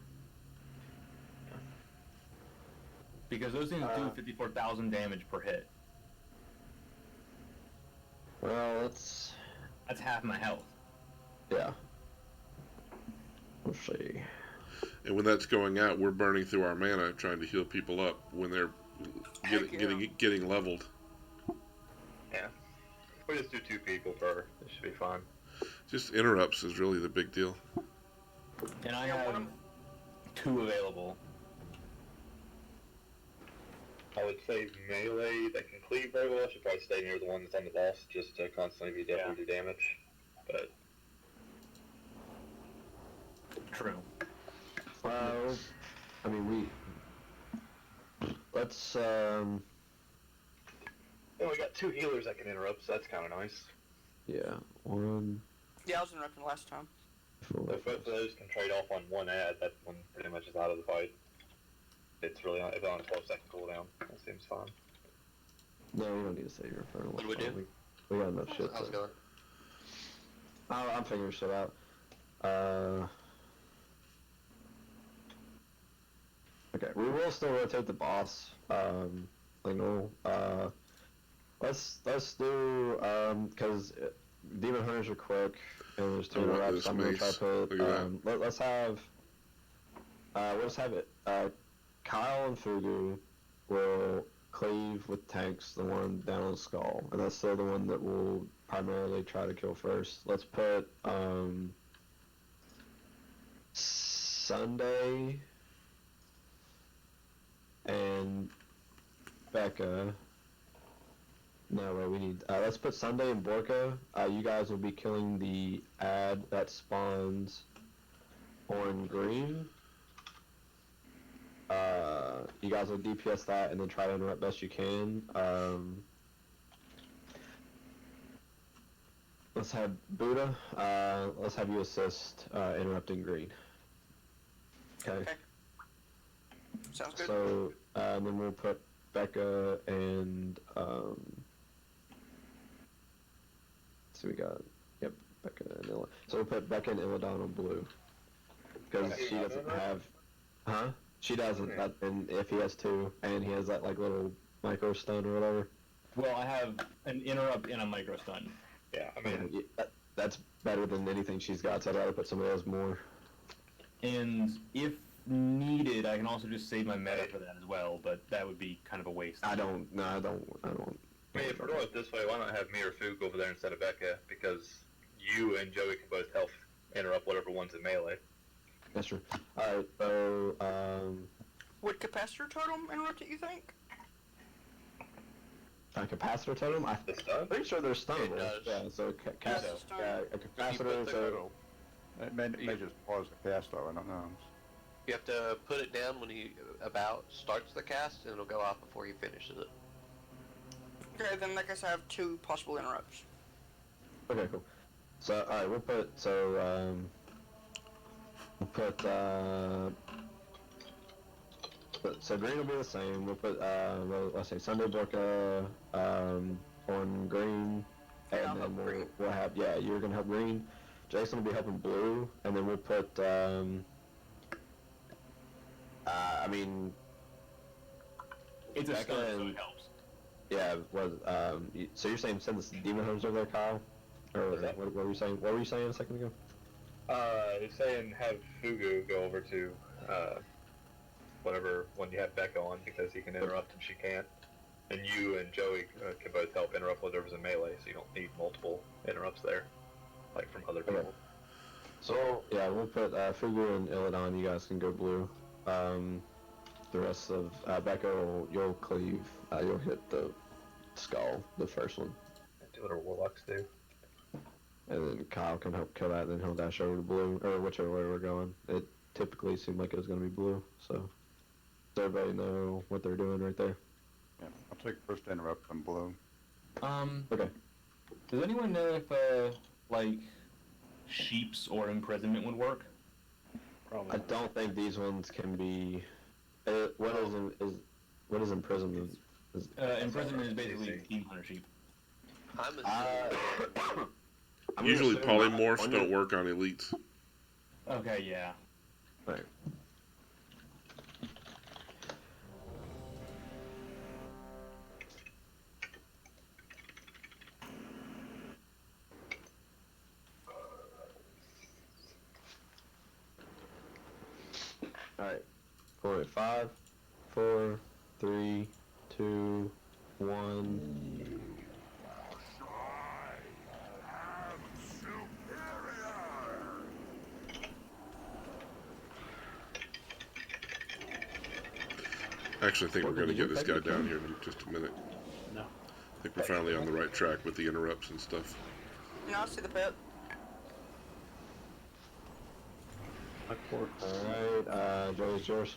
Because those things do 54,000 damage per hit. well, let's That's half my health. yeah. Let's see. And when that's going out, we're burning through our mana trying to heal people up when they're getting leveled. Yeah. We just do 2 people per. It should be fine. Just interrupts is really the big deal. And I have 2 available. I would say melee that can cleave very well should probably stay near the one that's on the boss just to constantly be able to do damage. But True. Well, I mean let's yeah, we got 2 healers that can interrupt, so that's kind of nice. yeah, one. Yeah, I was interrupting last time. If both of those can trade off on one ad, that one pretty much is out of the fight. It's really on, it's on a 12-second cooldown. That seems fine. No, we don't need to save your infernal. What do we do? We got enough shit. How's it going? I'm figuring shit out. Okay, we will still rotate the boss. Lingle. Let's do because demon hunters are quick and there's 2 I want reps. this I'm gonna try mace. to put. Look at that. Let's have. We'll just have it. Kyle and Fugu will cleave with tanks, the one down on Skull, and that's still the one that we'll primarily try to kill first. Let's put Sunday and Becca. No, wait, we need. Let's put Sunday and Borka. You guys will be killing the ad that spawns on green. You guys will DPS that and then try to interrupt best you can. Let's have Buddha. Let's have you assist interrupting green. Okay. Sounds good. So then we'll put Becca and so we got Becca and Illa. So we'll put Becca and Illidan on blue because she doesn't have, She doesn't. And if he has 2 and he has that like little micro stun or whatever. Well, I have an interrupt and a micro stun. Yeah, I mean, that's better than anything she's got. So I'd rather put some of those more. And if needed, I can also just save my meta for that as well, but that would be kind of a waste. I don't. I mean, if we're doing it this way, why not have me or Fook over there instead of Becca? Because you and Joey can both health interrupt whatever one's in melee. That's true. Alright, so, Would capacitor totem interrupt it, you think? a capacitor totem? I'm pretty sure they're stunnable. It does. Yeah, so a capacitor, so... It may just pause the cast though, I don't know. You have to put it down when he starts the cast, and it'll go off before he finishes it. Okay, then I guess I have 2 possible interrupts. Okay, cool. So, alright, we'll put, so, We'll put, so green will be the same. We'll put, well, let's say Sunday Borka, on green, Yeah, and I'll then help green. we'll have, yeah, you're gonna help green. Jason will be helping blue, and then we'll put, I mean, It's a Becca stun, so and- it helps. yeah, so you're saying send this demon homes over there, Kyle? Or What's that? what were you saying? What were you saying a second ago? He's saying have Fugu go over to, whatever one you have Becca on because he can interrupt and she can't. And you and Joey can both help interrupt whatever's in melee, so you don't need multiple interrupts there, like from other people. Okay. So, yeah, we'll put Fugu and Illidan, you guys can go blue. The rest of Becca, you'll cleave, you'll hit the skull, the first one. Do whatever warlocks do. And then Kyle can help kill that, and then he'll dash over to blue, or whichever way we're going. It typically seemed like it was going to be blue, so does everybody know what they're doing right there? Yeah, I'll take first interrupt on blue. Okay. Does anyone know if, like, sheeps or imprisonment would work? Probably. I don't think these ones can be. What is imprisonment? Imprisonment is basically Demon Hunter sheep. I'm assuming. I'm Usually gonna assume polymorphs on don't work on elites. Okay, yeah. Right. Alright. We're at 5, 4, 3, 2, 1. Actually, I think we're going to get this guy down here in just a minute. No. I think we're finally on the right track with the interrupts and stuff. No, I see the pit. Alright, Joey's yours.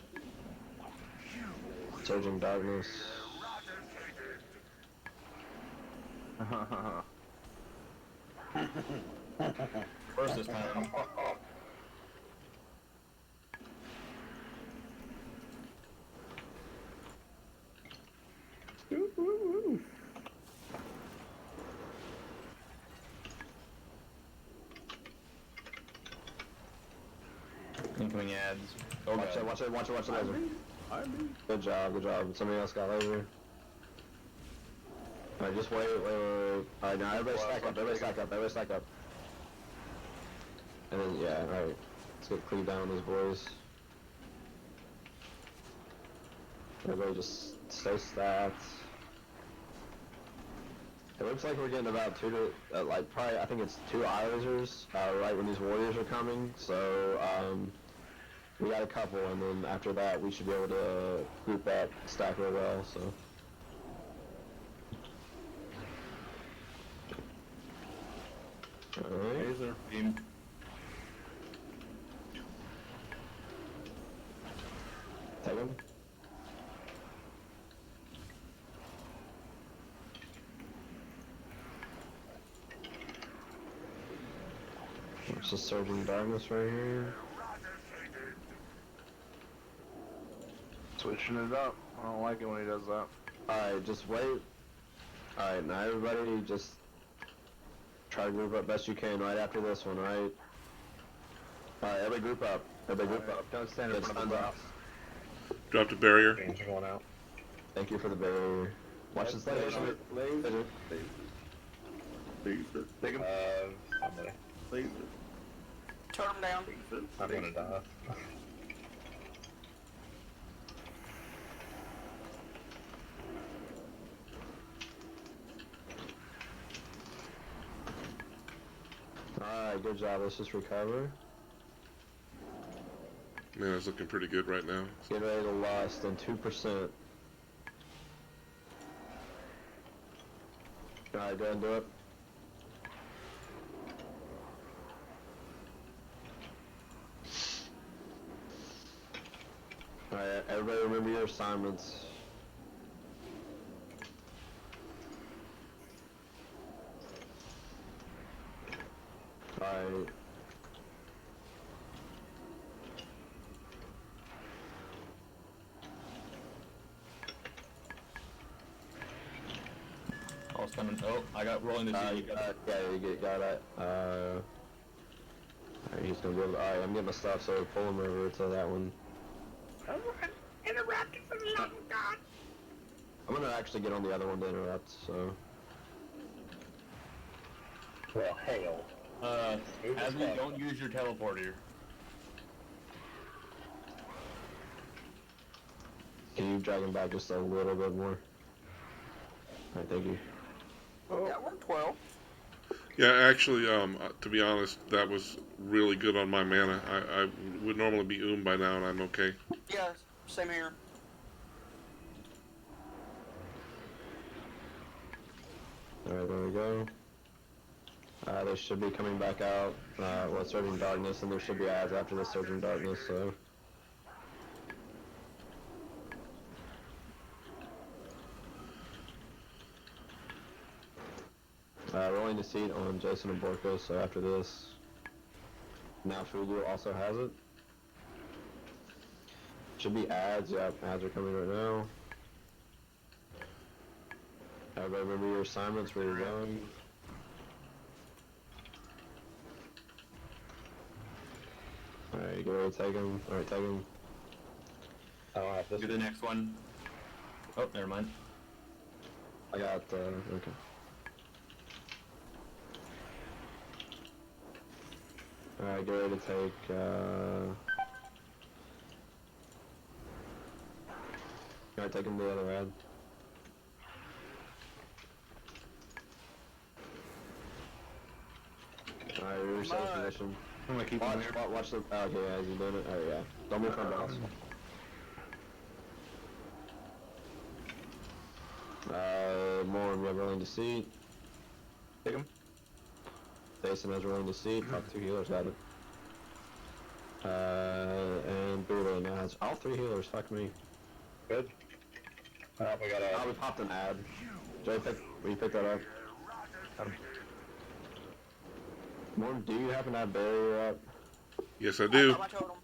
Surging darkness. First this time. Incoming ads. Oh, Watch it, watch it, watch it, watch the laser. Good job, good job. Somebody else got laser. Alright, just wait. Alright, now everybody stack up, everybody stack up. And then, yeah, alright. Let's get clean down those boys. Everybody just stay stacked. It looks like we're getting about probably, I think it's 2 eye lasers, right when these warriors are coming, so, we got a couple, and then after that, we should be able to group up, stack real well, so. Alright. Laser beam. Take him. There's the surging darkness right here. Switching it up. I don't like it when he does that. Alright, just wait. Alright, now everybody just try to group up best you can right after this one, right? Alright, everybody group up. Everybody group up. Don't stand in Get front of stunned the up. box. Dropped a barrier. Games are going out. Thank you for the barrier. Watch this laser. Laser. Take him. Somebody. Turn them down. I'm gonna die. Alright, good job. Let's just recover. Man, it's looking pretty good right now. Get ready to less than 2%. Alright, go ahead and do it. Alright, everybody remember your assignments. Alright. boss coming. Oh, I got rolling the yeah, you got it. Alright, he's gonna be able to, alright, I'm getting my stuff, so pull him over to that one. Interrupted for the love of God. I'm gonna actually get on the other one to interrupt, so. Well, hail. Nazmir, don't use your teleporter. Can you drag him back just a little bit more? Alright, thank you. Oh. Yeah, we're 12. Yeah, actually, to be honest, that was really good on my mana. I would normally be by now, and I'm okay. Yeah, same here. Alright, there we go. They should be coming back out, Surging Darkness, and there should be ads after the Surging Darkness, so. Rolling the seat on Jason and Borko, so after this, now Fugu also has it. Should be ads, yep, ads are coming right now. Everybody remember your assignments, where you're going. Alright, get ready to take him. Alright, take him. I don't have this. Do the next one. Oh, never mind. I got, okay. Alright, get ready to take, Alright, take him to the other ad. Alright, you're in set position. I'm gonna keep him there. Watch the, okay, yeah, he's doing it. Alright, yeah. Don't move from boss. More, we have rolling to seat. Take him. Jason has rolling to seat. Top 2 healers got it. And Buddha now has all 3 healers. Fuck me. Good. We got a... we popped an ad. Joey, will you pick that up? Morton, do you happen to have barrier up? Yes, I do. I told him.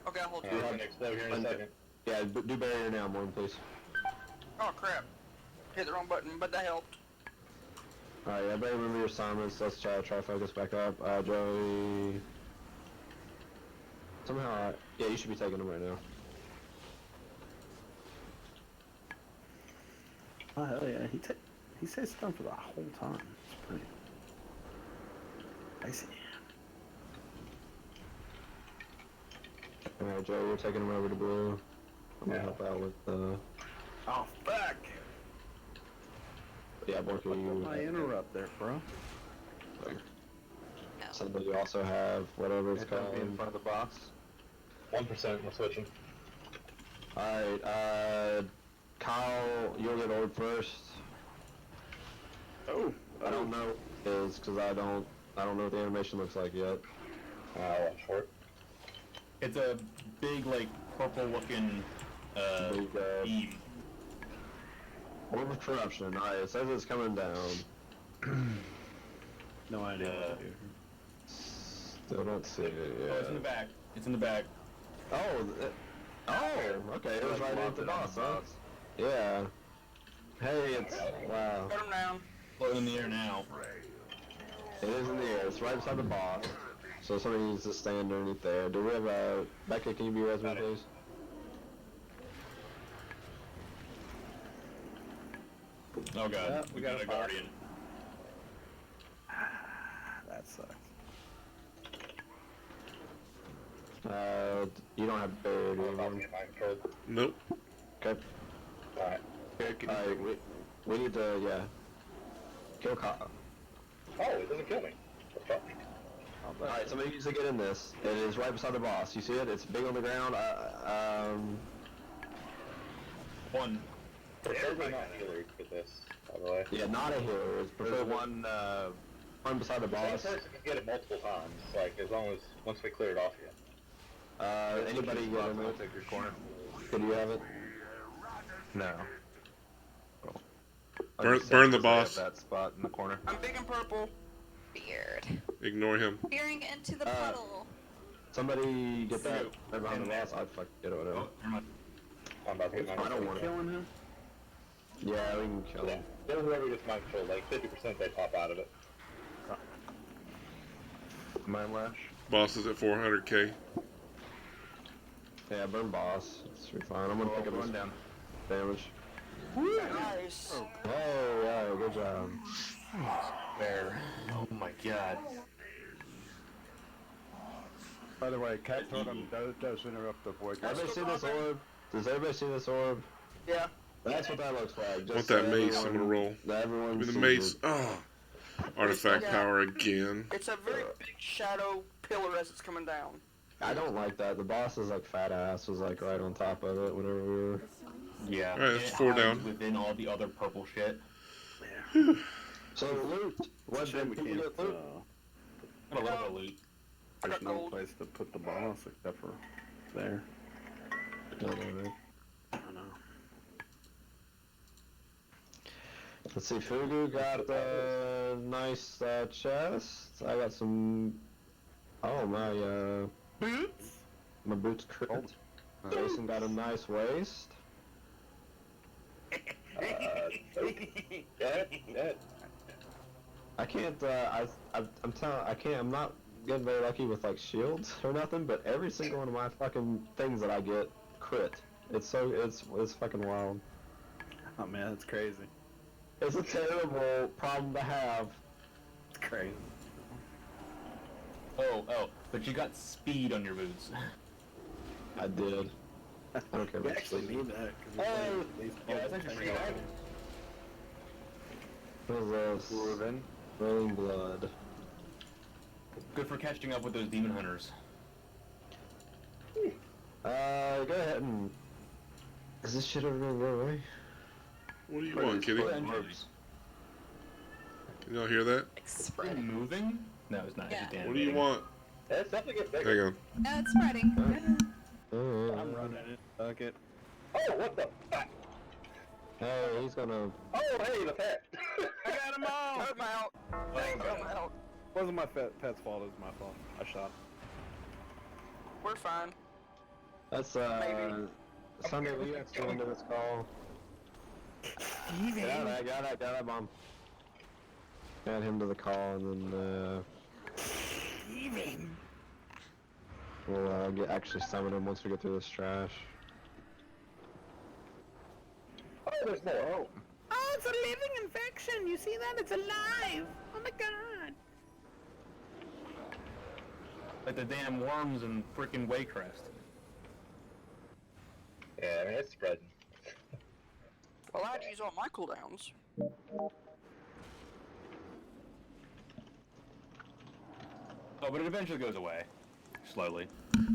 Okay, I'll hold you. We'll have an explode here in a second. Yeah, do barrier now, Morton, please. Oh crap. Hit the wrong button, but that helped. Alright, everybody remember your assignments. Let's try focus back up. Joey... Somehow, yeah, you should be taking them right now. Oh hell yeah, he stays stunned for the whole time. It's pretty. I see. Alright, Joey, you're taking them over to blue. I'm gonna help out with Oh fuck! yeah, Borky, you... I interrupt there, bro. Somebody also have whatever it's called. Be in front of the boss. 1%, we're switching. Alright, Kyle, you'll get orb first. Oh! I don't know what it is, because I don't know what the animation looks like yet. I'll watch for it. It's a big, like, purple-looking, beam. Orb of Corruption. Alright, it says it's coming down. No idea. Still don't see it yet. Oh, it's in the back. It's in the back. Okay, it was right at the boss, huh? Yeah. Hey, it's, wow. Put him down. Floating in the air now. It is in the air, it's right beside the boss. So somebody needs to stand underneath there. Do we have Becca, can you be with me, please? Oh god, Yeah, we got a guardian. That sucks. You don't have barrier, do you? Nope. Okay. Alright. Alright, we need to, yeah. Kill Kyle. Oh, it doesn't kill me. What the fuck? Alright, somebody needs to get in this. It is right beside the boss. You see it? It's big on the ground. One. Preferably not healers with this, by the way. Yeah, not a healer. It's prefer one beside the The same boss. person can get it multiple times, like, as long as, once we clear it off yet. Anybody get in there? Take your corner. Could you have it? No. Burn the boss. That spot in the corner. I'm big and purple. Beard. Ignore him. Peering into the puddle. Somebody get that right behind the boss. I'd fuck get it, whatever. Oh, never mind. I'm about to get mine. I don't want it. Killing him? Yeah, we can kill him. Then whoever gets mind control, like 50% they pop out of it. Mind lash. Boss is at 400k. Yeah, burn boss. It's fine. I'm gonna pick up this down. damage. Nice. Oh, yeah, good job. There. Oh my god. By the way, Cat Totem does interrupt the void. Everybody see this orb? Does everybody see this orb? Yeah. That's what that looks like. Just Want that so mace? I'm everyone- gonna roll. that everyone Give me the sees mace. it. Oh, artifact Yeah. power again. It's a very big shadow pillar as it's coming down. I don't like that. The boss's like fat ass was like right on top of it whenever we were. Yeah. Alright, that's it 4 hides down. Within all the other purple shit. So loot. What Shame did we we can't. get loot? I got a little bit of loot. I There's got no gold. place to put the boss except for there. No, no, no. I don't know. Let's see. Fugu got a nice chest. I got some. Oh my Boots. my boots crit. Jason got a nice waist. I can't. I'm telling. I can't. I'm not getting very lucky with like shields or nothing. But every single one of my fucking things that I get crit. It's so. It's fucking wild. Oh man, that's crazy. It's a terrible problem to have. It's crazy. Oh, but you got speed on your boots. I did. I don't care We about actually speed. need that. Oh, yeah, that's actually pretty awesome. What is this? Dwarven. Rolling blood. Good for catching up with those demon hunters. Go ahead and. Is this shit ever gonna go away? What do you want, kitty? Engines. Can y'all hear that? Is it moving? No, it's not. Yeah. It's What do you want? It's definitely getting bigger. Hang on. No, it's spreading. I'm running it. Fuck it. Oh, what the fuck? Hey, he's gonna. Oh, hey, the pet. I got him all. Cut him out. Cut him out. Wasn't my pet's fault. It was my fault. I shot. We're fine. That's Maybe. Sunday, will you actually into this call? Got that bomb. Add him to the call and then we'll actually summon him once we get through this trash. Oh, there's more. Oh. Oh, it's a living infection. You see that? It's alive. Oh my god. Like the damn worms in frickin' Waycrest. Yeah, I mean, it's spreading. Well, I had to use all my cooldowns. Oh, but it eventually goes away. Slowly.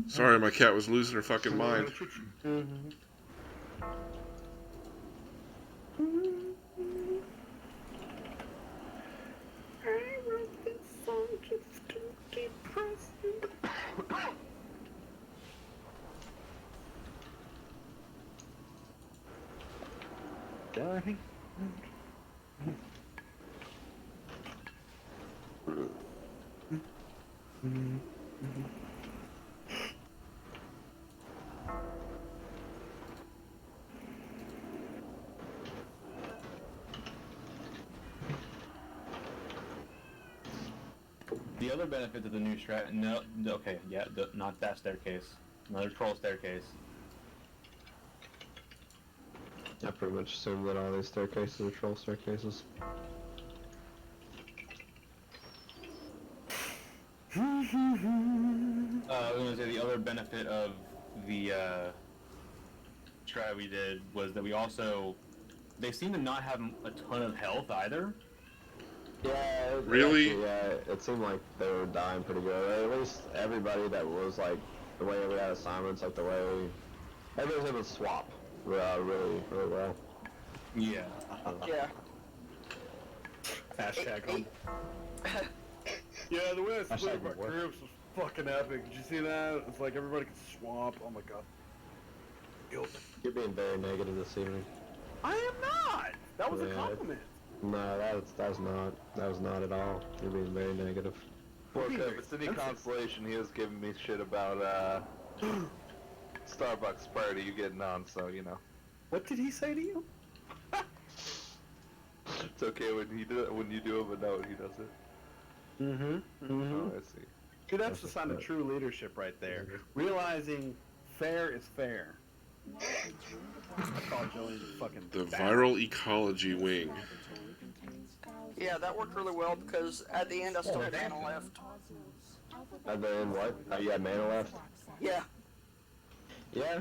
Sorry, my cat was losing her fucking mind. I wrote this song just to depress you. Darling. The other benefit to the new strat, no, okay, yeah, not that staircase. Another troll staircase. I pretty much assume that all these staircases are troll staircases. I was gonna say the other benefit of the strat we did was that we also, they seem to not have a ton of health either. Yeah, Really? Actually, yeah, it seemed like they were dying pretty good. At least everybody that was like, the way we had assignments, like the way everybody was able to swap really well. Yeah. Yeah. Hashtag home. Yeah, the way I split my Hashtag work. groups was fucking epic. Did you see that? It's like everybody could swap. Oh my god. Guilt. You're being very negative this evening. I am not! That was a Yeah. compliment. No, that was not at all. You're being very negative. Well, okay, if it's any consolation, he was giving me shit about, Starbucks prior to you getting on, so, you know. What did he say to you? It's okay when he do when you do it, but no, he does it. Oh, I see. See, that's the sign of true leadership right there. Realizing fair is fair. I call Joey fucking The bad. viral ecology wing. Yeah, that worked really well because at the end I still had mana left. At the end, what? Oh, you had mana left? Yeah. Yeah,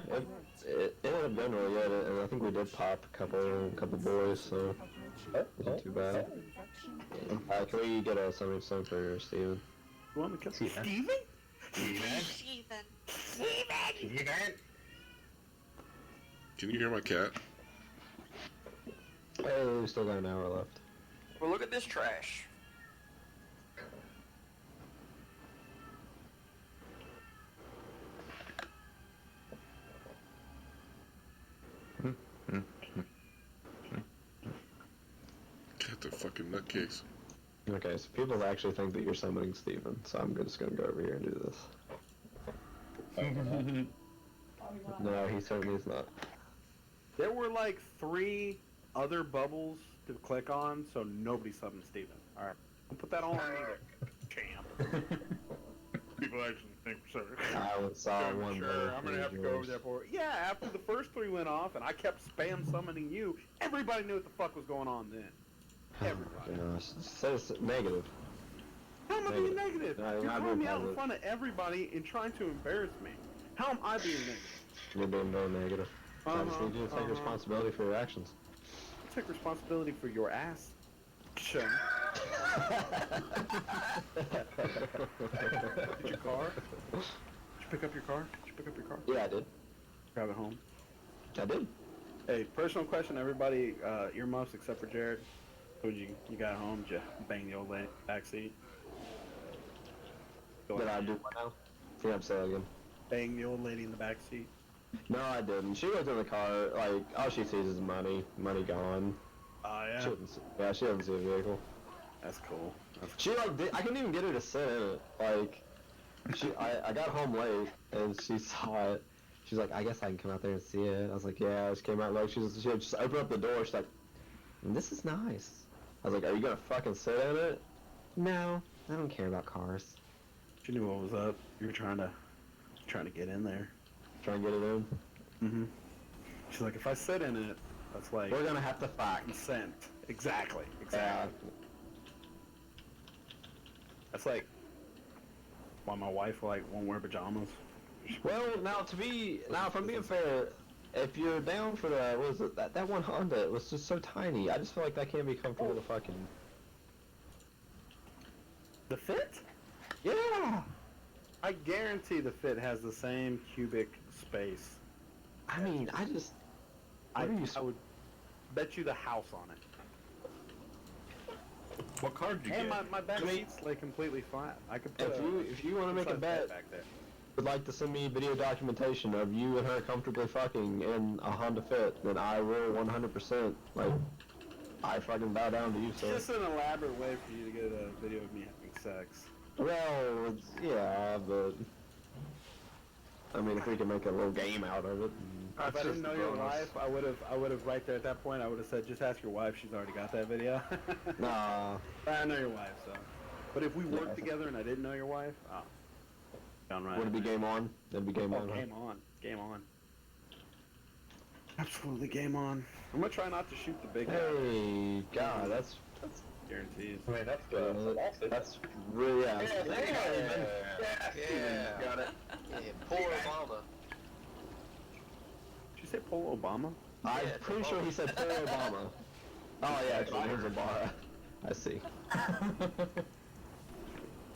it ended up going really good, and I think we did pop a couple boys, so it wasn't too bad. Can we get a summon stone for Steven? You want me to kill Steven? Can you hear my cat? Hey, we still got an hour left. Well, look at this trash. Cat the fucking nutcase. Okay, so people actually think that you're summoning Steven, so I'm just gonna go over here and do this. No, he certainly is not. There were like 3 other bubbles to click on, so nobody summoned Steven. Alright, I'll put that on either. Champ. People actually think we're sorry. I saw one. Sure, I'm gonna have to go over there for it. Yeah, after the first 3 went off and I kept spam summoning you, everybody knew what the fuck was going on then. Everybody. Gosh, so it's negative. How am I being negative? No, You're you're not calling me being out in positive. front of everybody and trying to embarrass me. How am I being negative? You're being very negative. I just need you to take responsibility for your actions. Take responsibility for your ass. Sure. Did your car? Did you pick up your car? Did you pick up your car? Yeah, I did. Grab it home. I did. Hey, personal question, everybody, earmuffs except for Jared. Who'd you got home? Did you bang the old lady backseat? Did I do what now? Yeah, I'm saying again. Bang the old lady in the backseat? No, I didn't. She was in the car, like, all she sees is money. Money gone. Oh, yeah? She doesn't see a vehicle. That's cool. She, like, I couldn't even get her to sit in it. Like, I got home late, and she saw it. She's like, I guess I can come out there and see it. I was like, yeah. She came out, like, she just opened up the door. She's like, this is nice. I was like, are you gonna fucking sit in it? No, I don't care about cars. She knew what was up. You were trying to get in there. Try and get it in? Mm-hmm. She's like, if I sit in it, that's like... We're gonna have to fight. Consent. Exactly. Yeah. That's like why my wife like won't wear pajamas. Well, if I'm being fair, if you're down for the, what was it, that one Honda, it was just so tiny. I just feel like that can't be comfortable to fucking... The Fit? Yeah! I guarantee the Fit has the same cubic space. I mean, I would bet you the house on it. What car did you And get? my back seats lay completely flat. I could put If you want to make a bet, back there. would like to send me video documentation of you and her comfortably fucking in a Honda Fit, then I will 100%, like, I fucking bow down to you, It's sir. just an elaborate way for you to get a video of me having sex. Well, yeah, but... I mean, if we can make a little game out of it. If I didn't know your wife, I would have right there at that point. I would have said, just ask your wife. She's already got that video. Nah. I know your wife, so. But if we worked together and I didn't know your wife, done right. Would it be game on? It'd be game on, huh? Game on. Game on. Absolutely game on. I'm gonna try not to shoot the big guy. Hey, God, that's Guarantees. I mean, that's really, yeah. Yeah. Got it. Yeah, poor Obama. Did you say Paul Obama? I'm pretty sure he said Paul Obama. Oh, yeah, actually, here's Obama. I see.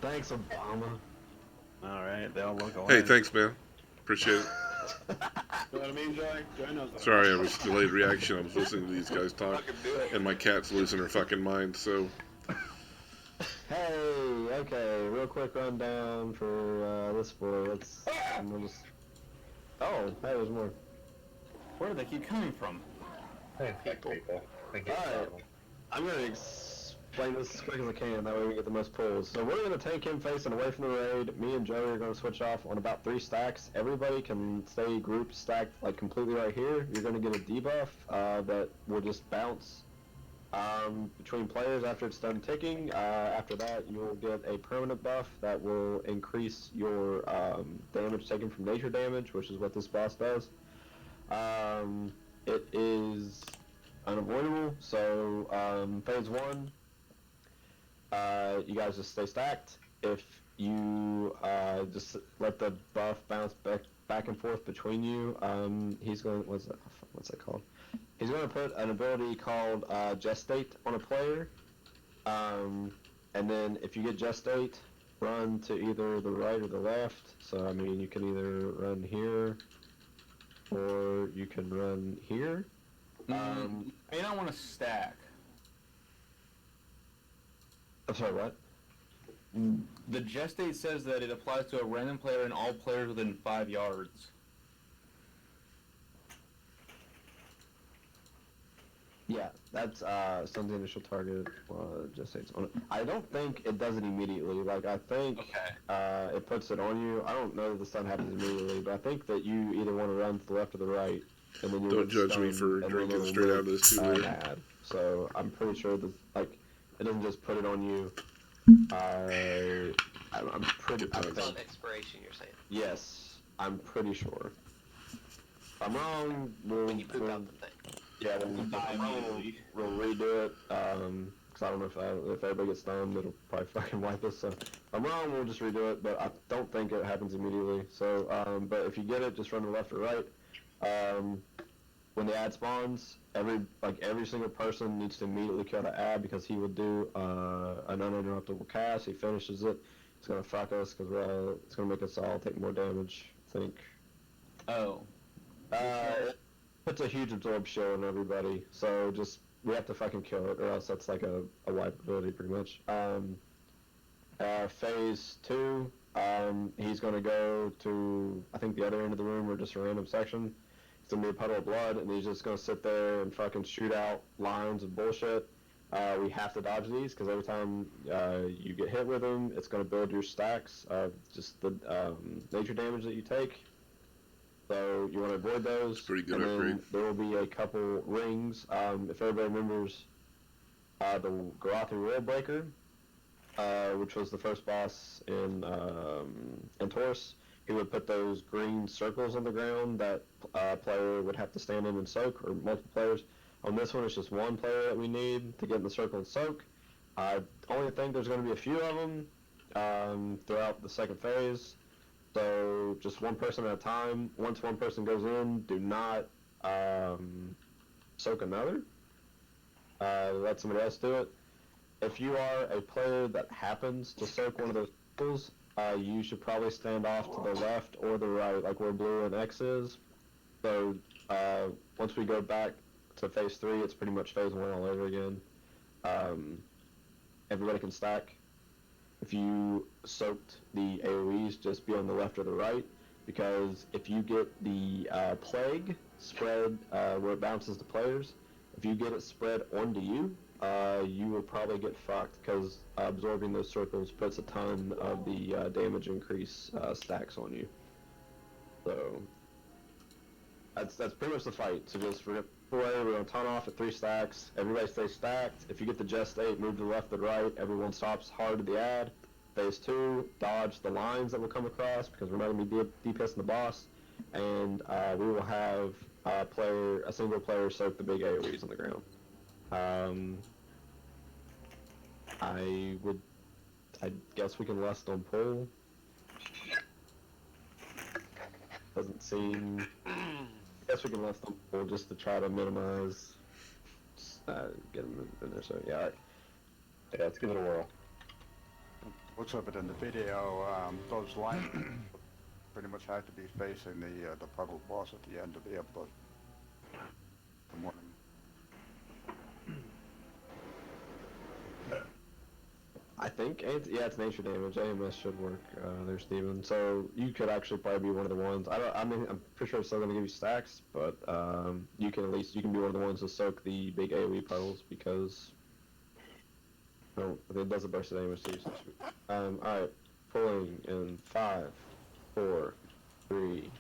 Thanks, Obama. Alright, they all look alike. Hey, thanks, man. Appreciate it. You know what I mean, Joey? Joey knows that. Sorry, I was delayed reaction. I was listening to these guys talk, and my cat's losing her fucking mind, so... Hey, okay, real quick rundown for this boy. Let's... Oh, hey, there's more. Where do they keep coming from? people. Alright, I'm gonna explain this as quick as I can, that way we get the most pulls. So we're gonna take him facing away from the raid. Me and Joey are gonna switch off on about 3 stacks. Everybody can stay group stacked like completely right here. You're gonna get a debuff that will just bounce Between players after it's done ticking. After that, you will get a permanent buff that will increase your damage taken from nature damage, which is what this boss does. It is unavoidable, so phase 1, you guys just stay stacked. If you just let the buff bounce back and forth between you, he's going, what's that called? He's going to put an ability called Gestate on a player, and then if you get Gestate, run to either the right or the left. So I mean, you can either run here, or you can run here. You don't want to stack. I'm sorry, what? The Gestate says that it applies to a random player and all players within 5 yards. Yeah, that's send the initial target Gestate's on it. I don't think it does it immediately. Like, I think it puts it on you. I don't know that the stun happens immediately, but I think that you either want to run to the left or the right, and then you Don't judge me for drinking straight out of this Kool-Aid. So I'm pretty sure that, like, it doesn't just put it on you. I'm pretty. It's on expiration, you're saying? Yes, I'm pretty sure. If I'm wrong, When you poop out the thing. Yeah, we'll redo it. Because I don't know if everybody gets stunned, it'll probably fucking wipe us. So if I'm wrong, we'll just redo it. But I don't think it happens immediately. So, but if you get it, just run to the left or right. When the ad spawns, every single person needs to immediately kill the ad because he will do an uninterruptible cast. He finishes it. It's gonna fuck us because it's gonna make us all take more damage. I think. Oh. It puts a huge absorb shield on everybody, so we have to fucking kill it, or else that's like a wipe ability pretty much. Phase 2, he's gonna go to, I think, the other end of the room, or just a random section. It's gonna be a puddle of blood, and he's just gonna sit there and fucking shoot out lines of bullshit. We have to dodge these, because every time you get hit with them, it's gonna build your stacks of just the nature damage that you take. So you want to avoid those. Pretty good and upgrade. then there will be a couple rings. If everybody remembers the Garathi Worldbreaker, which was the first boss in Taurus, he would put those green circles on the ground that player would have to stand in and soak, or multiple players. On this one, it's just one player that we need to get in the circle and soak. I only think there's going to be a few of them throughout the second phase. So just one person at a time. Once one person goes in, do not soak another. Let somebody else do it. If you are a player that happens to soak one of those circles, you should probably stand off to the left or the right, like where blue and X is. So once we go back to phase 3, it's pretty much phase 1 all over again. Everybody can stack. If you soaked the AoEs, just be on the left or the right, because if you get the plague spread where it bounces to players, if you get it spread onto you, you will probably get fucked, because absorbing those circles puts a ton of the damage increase stacks on you. So that's pretty much the fight. So just we're gonna ton off at 3 stacks. Everybody stays stacked. If you get the Gestate, move to the left or the right. Everyone stops hard to the ad. Phase 2, dodge the lines that will come across, because we're not gonna be DPSing the boss, and we will have a single player soak the big AoEs on the ground. I guess we can lust on pull. Doesn't seem. I guess we can lust on pull just to try to minimize. Get him in there. So yeah, all right. Yeah, let's give it a whirl. Looks of it in the video. Those lines pretty much have to be facing the puddle boss at the end to be able to. Good morning. I think, it's nature damage. AMS should work there, Steven. So you could actually probably be one of the ones. I'm pretty sure it's still going to give you stacks, but you can be one of the ones to soak the big AoE puddles, because it does a burst of damage to you. Alright, pulling in 5, 4, 3,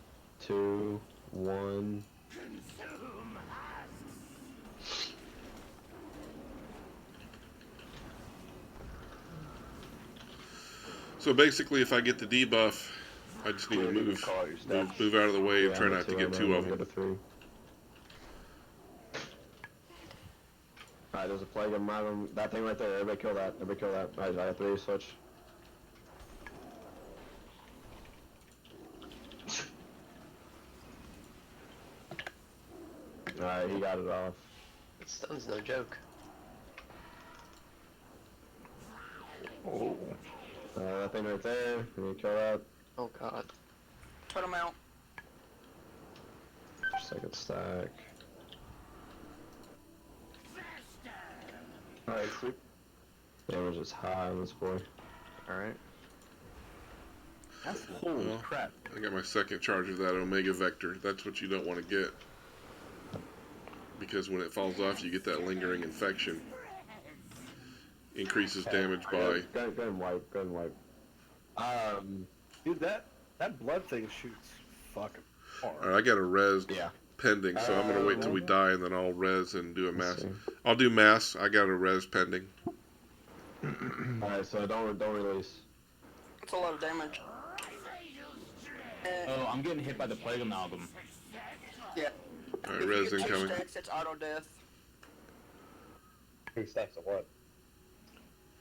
2, 1. So basically, if I get the debuff, I just need to move out of the way and try not to get two of them. Alright, there's a plague of them. That thing right there. Everybody kill that. Everybody kill that. Alright, I got 3 switch. Alright, he got it off. That stun's no joke. Oh. That thing right there. Can you kill that? Oh god. Put him out. Second stack. Alright, sweet. Damage is high on this boy. Alright. That's holy Well, crap. I got my second charge of that Omega Vector. That's what you don't want to get. Because when it falls off, you get that lingering infection. Increases damage by... Go ahead and wipe. Go ahead and wipe. Dude, that blood thing shoots fucking hard. Alright, I got a res Yeah. pending, so I'm going to wait till we die and then I'll res and do a mass. I'll do mass. I got a res pending. Alright, so don't release. It's a lot of damage. Oh, I'm getting hit by the Plague Amalgam. Yeah. Alright, If res you get 2 incoming. stacks, it's auto death. 2 stacks of what?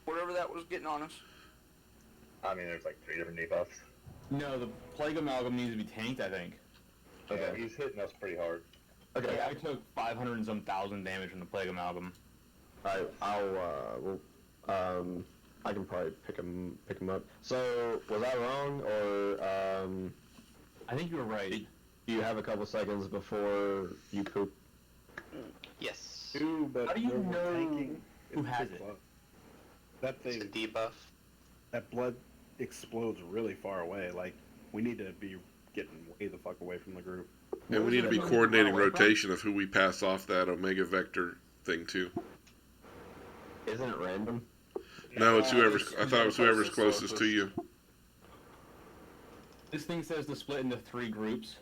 Whatever that was getting on us. I mean, there's like 3 different debuffs. No, the Plague Amalgam needs to be tanked, I think. Okay. Yeah, he's hitting us pretty hard. Okay. Like, I took 500 and some thousand damage from the Plague Amalgam. Alright, I can probably pick him up. So, was I wrong, or, I think you were right. do you have a couple seconds before you poop? Yes. Dude, but How do you when we're know tanking, who it's has too it? close. That It's a thing, debuff. that blood explodes really far away. Like, we need to be getting way the fuck away from the group. And we need to be coordinating rotation of who we pass off that Omega Vector thing to. Isn't it random? No, it's whoever's... I thought it was whoever's closest to you. This thing says to split into 3 groups.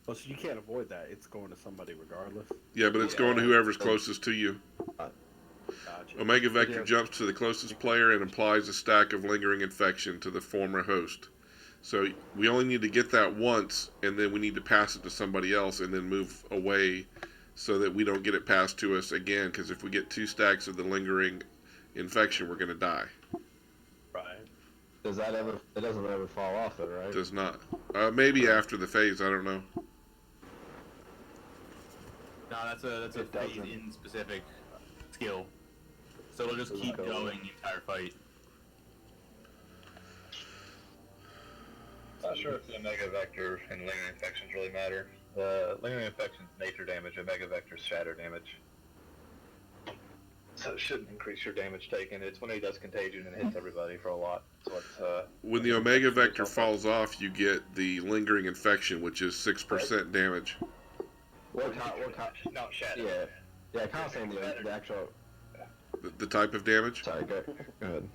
Well, so you can't avoid that. It's going to somebody regardless. Yeah, but it's going to whoever's closest to you. Gotcha. Omega Vector jumps to the closest player and applies a stack of lingering infection to the former host. So we only need to get that once, and then we need to pass it to somebody else and then move away so that we don't get it passed to us again, because if we get 2 stacks of the lingering infection, we're going to die. Right. Does that ever, it doesn't ever fall off it, right? Does not. Maybe after the phase, I don't know. No, that's a phase-in specific skill. So it'll just keep going the entire fight. Not sure if the Omega Vector and Lingering Infections really matter. The Lingering Infection's nature damage, Omega Vector's shatter damage. So it shouldn't increase your damage taken. It's when he does contagion and hits everybody for a lot. So it's, When the Omega Vector falls off, you get the lingering infection, which is 6% damage. not shatter. Yeah, kind of saying the actual... The type of damage? Sorry, go ahead.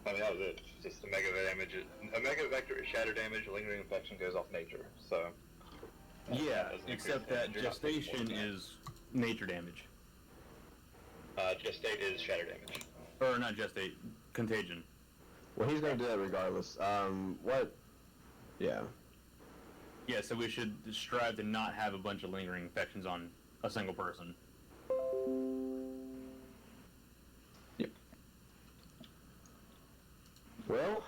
I mean, that was it. It's just Omega damage. Omega Vector is shatter damage, Lingering Infection goes off nature. So... Yeah, except that gestation is nature damage. Gestate is shatter damage. Or not gestate, contagion. Well, he's gonna do that regardless. What? Yeah. Yeah, so we should strive to not have a bunch of lingering infections on a single person. Yep. Well,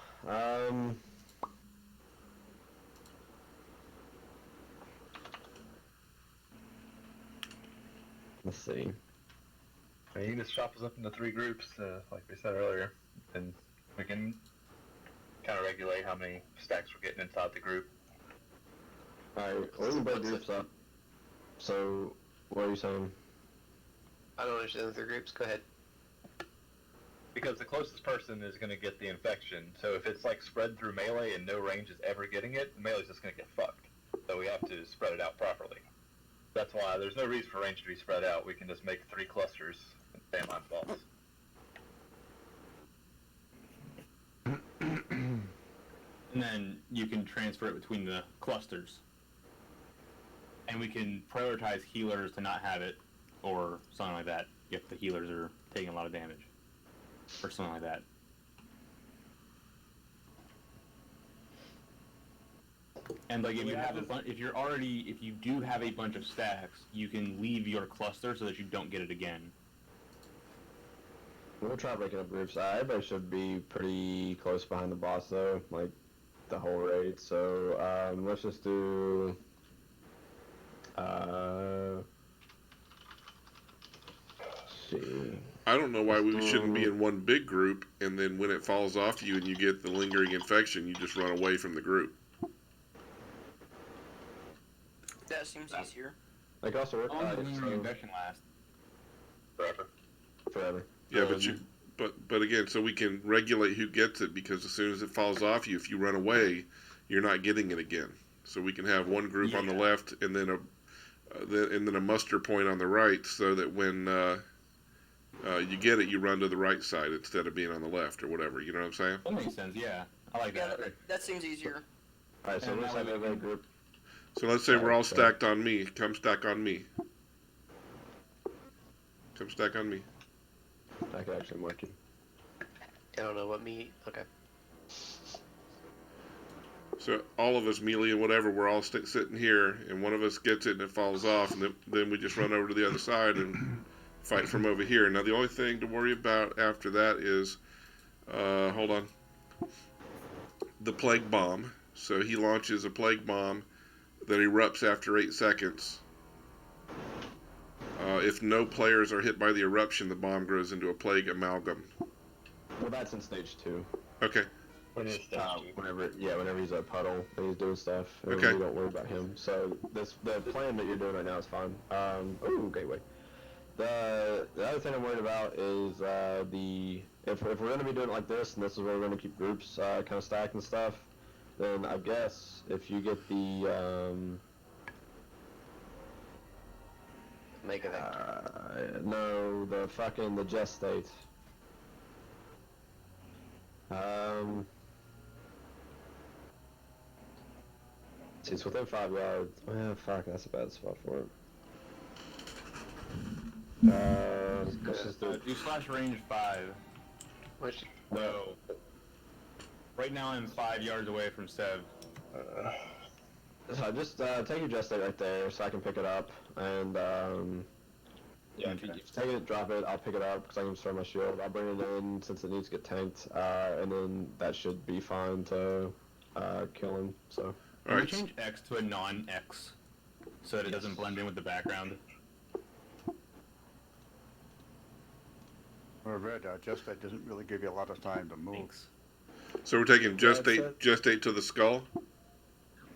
let's see. I mean, you can just chop us up into 3 groups, like we said earlier, and we can kind of regulate how many stacks we're getting inside the group. Alright, we can break groups up. So, what are you saying? I don't understand the 3 groups. Go ahead. Because the closest person is going to get the infection, so if it's like spread through melee and no range is ever getting it, the melee's just going to get fucked. So we have to spread it out properly. That's why there's no reason for range to be spread out. We can just make 3 clusters and stay on boss. And then you can transfer it between the clusters. And we can prioritize healers to not have it, or something like that, if the healers are taking a lot of damage. or something like that. And like if you have if you do have a bunch of stacks, you can leave your cluster so that you don't get it again. We'll try breaking up groups. Everybody should be pretty close behind the boss though, like the whole raid. So let's just do. See. I don't know why we shouldn't be in one big group, and then when it falls off you and you get the lingering infection, you just run away from the group. That seems easier. Like also work. How long does lingering infection last? Forever. Yeah, but again, so we can regulate who gets it, because as soon as it falls off you, if you run away, you're not getting it again. So we can have one group on the left and then a muster point on the right, so that when you get it, you run to the right side instead of being on the left or whatever. You know what I'm saying? That makes sense. Yeah, I like that. That seems easier. All right, so let's have a group. So let's say we're all stacked on me. Come stack on me. Come stack on me. I can actually mark you. I don't know what me. Okay. So all of us, melee and whatever, we're all sitting here, and one of us gets it and it falls off, and then we just run over to the other side and fight from over here. Now the only thing to worry about after that is, hold on, the plague bomb. So he launches a plague bomb that erupts after 8 seconds. If no players are hit by the eruption, the bomb grows into a plague amalgam. Well, that's in stage 2. Okay. Whenever he's a puddle and he's doing stuff, okay. We don't worry about him. So the plan that you're doing right now is fine. Gateway. The other thing I'm worried about is if we're going to be doing it like this, and this is where we're going to keep groups kind of stacked and stuff, then I guess if you get the Mega Vector. no, the gestate. See, it's within 5 yards. Fuck, that's a bad spot for it. Do slash range 5. Which? No. Right now I'm 5 yards away from Sev. So just take your gestate right there so I can pick it up, and if you take it, drop it, I'll pick it up because I can store my shield. I'll bring it in since it needs to get tanked, and then that should be fine to kill him. So. Can we change X to a non-X so that it doesn't blend in with the background? Well, Red, gestate doesn't really give you a lot of time to move. Thanks. So we're taking gestate to the skull?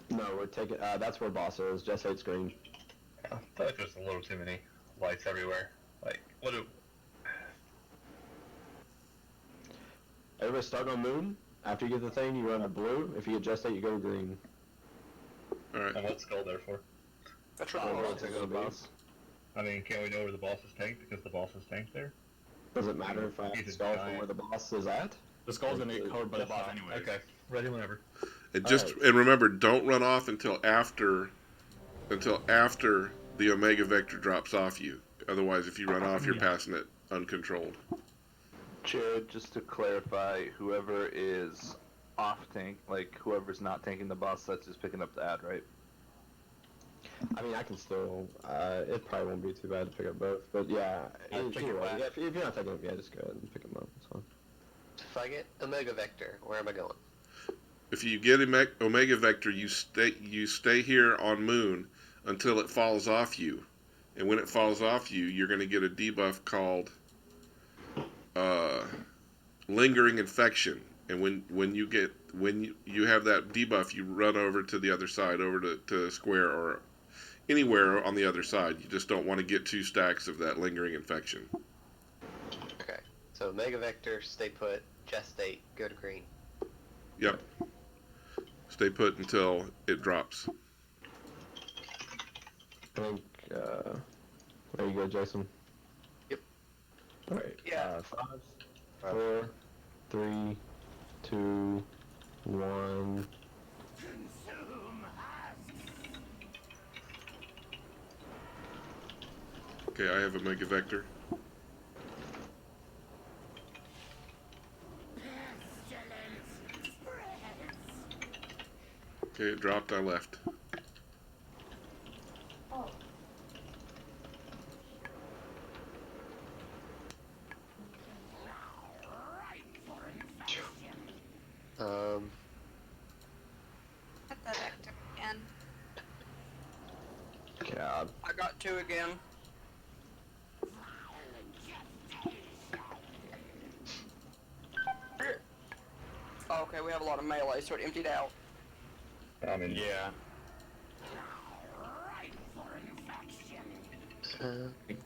No, we're taking, that's where boss is, gestate's green. I feel like there's a little too many lights everywhere. Like, what do... Everybody start on moon. After you get the thing, you run to blue. If you get gestate, you go to green. Alright. And what's skull there for? That's right. Take the boss. I mean, can't we know where the boss is tanked because the boss is tanked there? Does it matter if I have the skull from where the boss is at? The skull's gonna get covered by the boss anyway. Okay, ready whenever. And remember, don't run off until after the Omega Vector drops off you. Otherwise, if you run off, you're passing it uncontrolled. Jared, just to clarify, whoever is off tank, like whoever's not tanking the boss, that's just picking up the ad, right? I mean, I can still, it probably won't be too bad to pick up both, but yeah, if you're not taking them, just go ahead and pick them up, it's fine. If I get Omega Vector, where am I going? If you get Omega Vector, you stay here on Moon until it falls off you, and when it falls off you, you're going to get a debuff called Lingering Infection. And when you have that debuff, you run over to the other side, over to Square or anywhere on the other side. You just don't want to get 2 stacks of that Lingering Infection. Okay, so Mega Vector, stay put, gestate, go to green. Yep. Stay put until it drops. I think, there you go, Jason. Yep. Alright, Yeah. 5, 4, 3, 2, 1. Okay, I have a Mega Vector. Okay, it dropped. I left. Got the vector again. God. I got 2 again. Oh, okay, we have a lot of melee, so it emptied out. I mean, yeah.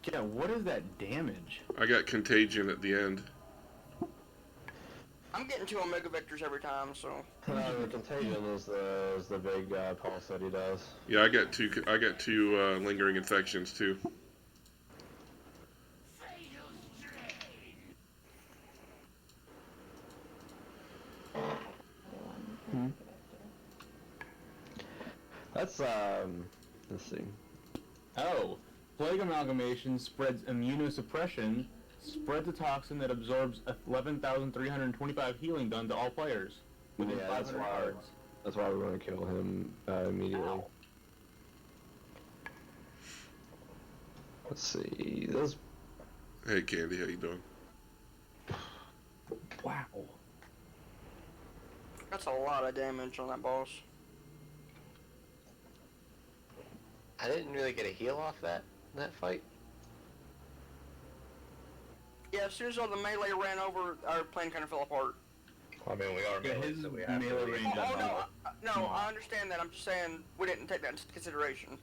Yeah, what is that damage? I got contagion at the end. I'm getting 2 Omega Vectors every time, so... The contagion is the big pulse that he does. Yeah, I got two lingering infections too. That's let's see. Oh, plague amalgamation spreads immunosuppression, spreads a toxin that absorbs 11,325 healing done to all players within 500 yards. That's why we want to kill him immediately. Ow. Let's see. Those. Hey, Candy, how you doing? Wow. That's a lot of damage on that boss. I didn't really get a heal off that fight. Yeah, as soon as all the melee ran over, our plan kind of fell apart. I mean, we are melee, so we have melee to... range No, I understand that. I'm just saying we didn't take that into consideration.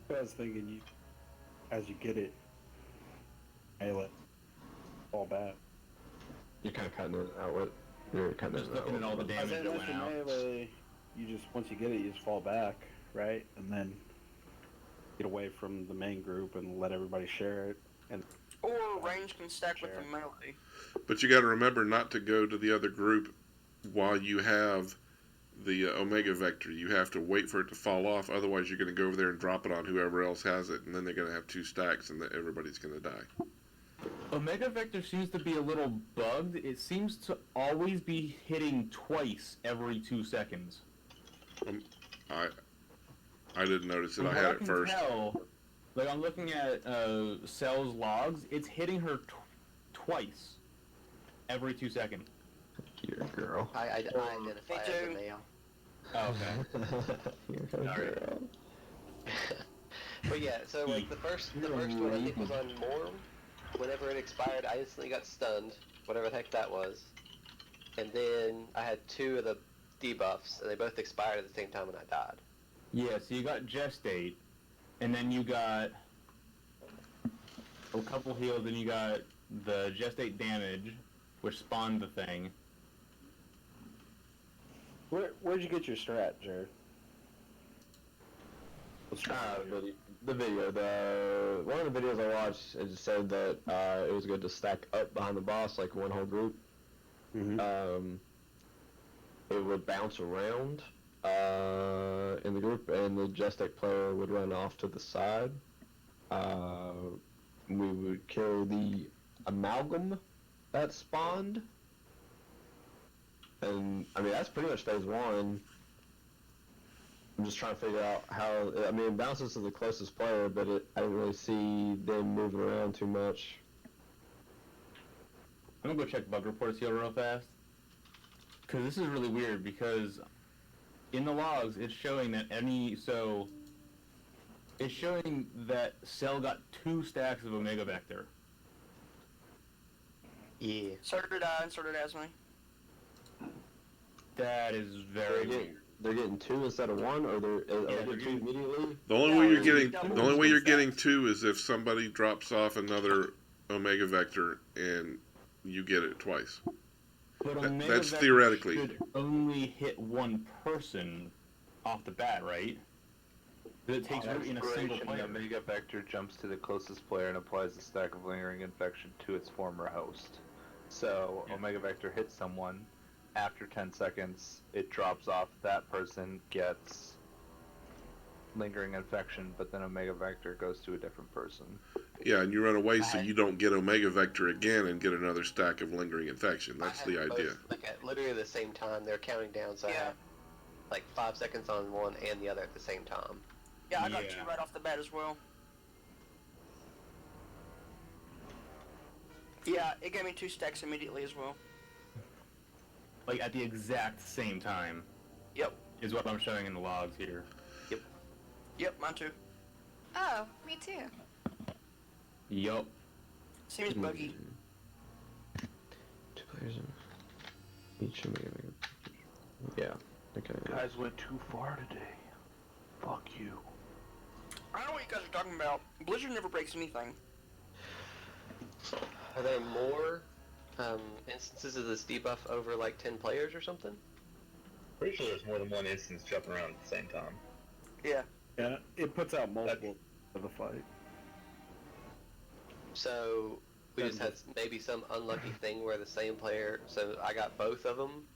I was thinking, as you get it, melee, fall back. You're kind of cutting it out with. You're cutting Just it out. looking at all the damage that went out. Melee, you just, once you get it, you just fall back, right? And then get away from the main group and let everybody share it. And Or range can stack with the melee. But you got to remember not to go to the other group while you have the Omega Vector. You have to wait for it to fall off, otherwise you're going to go over there and drop it on whoever else has it, and then they're going to have 2 stacks, and everybody's going to die. Omega Vector seems to be a little bugged. It seems to always be hitting twice every 2 seconds. I didn't notice it. From I what had it can first. Tell, like I'm looking at Cell's logs, it's hitting her twice every 2 seconds. You're a girl. I identify as a male. Oh, okay. You're a girl. But yeah, so like the first one I think was on Morm. Whenever it expired, I instantly got stunned, whatever the heck that was. And then I had 2 of the debuffs, and they both expired at the same time when I died. Yeah, so you got Gestate, and then you got a couple heals, and you got the Gestate damage, which spawned the thing. where'd you get your strat, Jared? The video. One of the videos I watched, it just said that it was good to stack up behind the boss, like one whole group. Mm-hmm. It would bounce around in the group, and the Gestic player would run off to the side. We would kill the amalgam that spawned, and I mean that's pretty much phase 1. I'm just trying to figure out how. I mean, it bounces to the closest player, but I didn't really see them moving around too much. I'm gonna go check bug reports here real fast. Because this is really weird, because in the logs, it's showing that it's showing that Cell got 2 stacks of Omega Vector. Yeah. So did I, and so did Asmi. That is very weird. They're getting 2 instead of 1, or they're getting 2 immediately. The only way you're getting 2 is if somebody drops off another Omega Vector and you get it twice. But Omega That's Vector theoretically. should only hit 1 person off the bat, right? But it takes root in a single The player. Omega Vector jumps to the closest player and applies a stack of lingering infection to its former host. So, Omega Vector hits someone. After 10 seconds, it drops off. That person gets lingering infection, but then Omega Vector goes to a different person. Yeah, and you run away so you don't get Omega Vector again and get another stack of lingering infection. That's the idea. Both, like at literally the same time, they're counting down, so I had like 5 seconds on one and the other at the same time. Yeah, I got 2 right off the bat as well. Yeah, it gave me 2 stacks immediately as well. Like at the exact same time. Yep. Is what I'm showing in the logs here. Yep, mine too. Oh, me too. Yup. Seems buggy. 2 players in each Omega Vector. Yeah. Okay. You guys went too far today. Fuck you. I know what you guys are talking about. Blizzard never breaks anything. Are there more instances of this debuff over like 10 players or something? Pretty sure there's more than one instance jumping around at the same time. Yeah. Yeah, it puts out multiple of the fight. So we just had maybe some unlucky thing where the same player. So I got both of them,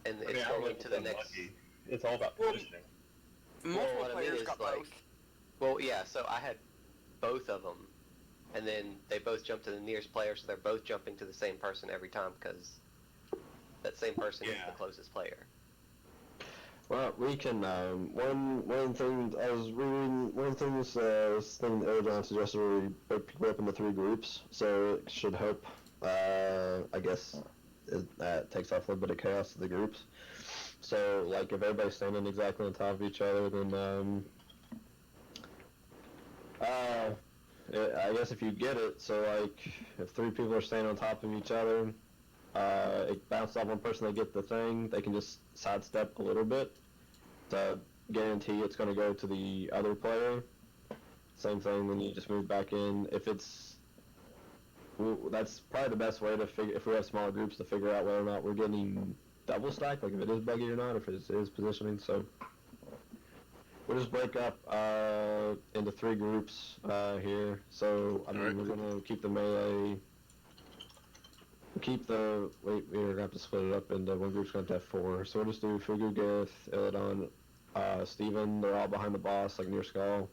and it's going to the next. It's all about positioning. Multiple players got both. Well, yeah. So I had both of them, and then they both jumped to the nearest player, so they're both jumping to the same person every time because that same person is the closest player. Well, we can, one thing, I was reading, one thing was, this thing Aerodon suggested where we break people up into 3 groups, so it should help, I guess, that takes off a little bit of chaos to the groups. So, like, if everybody's standing exactly on top of each other, then, I guess if you get it, so, like, if 3 people are standing on top of each other, it bounces off one person, they get the thing, they can just sidestep a little bit to guarantee it's going to go to the other player. Same thing when you just move back in. If it's, that's probably the best way to figure, if we have smaller groups, to figure out whether or not we're getting double stacked, like if it is buggy or not, if it is positioning. So we'll just break up into 3 groups here. So I mean, we're going to keep the melee. Keep the, we're going to have to split it up into, one group's going to have 4. So we'll just do Fugu, Gareth, Illidan, Steven, they're all behind the boss, like near Skull.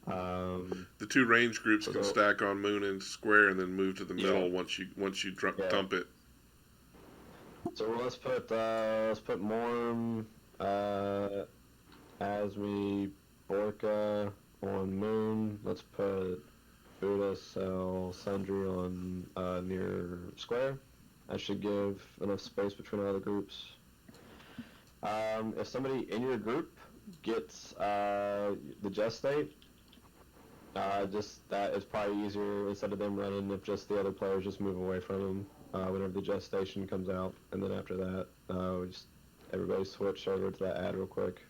The 2 range groups can stack on Moon and Square and then move to the middle once you dump it. So let's put Morm, Asmi, Borka on Moon. Let's put Buddha, Cell, Sundry on near Square. That should give enough space between all the groups. If somebody in your group gets the Just State, just that is probably easier instead of them running. If just the other players just move away from them whenever the Just Station comes out, and then after that, we just everybody switch over to that ad real quick.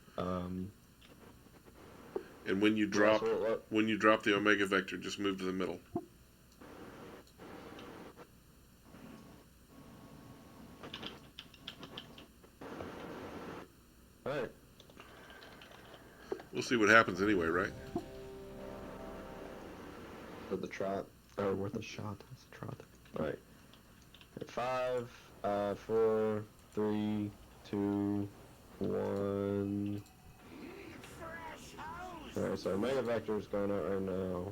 And when you drop the Omega Vector, just move to the middle. Alright. We'll see what happens anyway, right? With the trot, or worth a shot. That's a trot. Alright. 5, 4, 3, 2, 1. Alright, so Omega Vector is going out right now.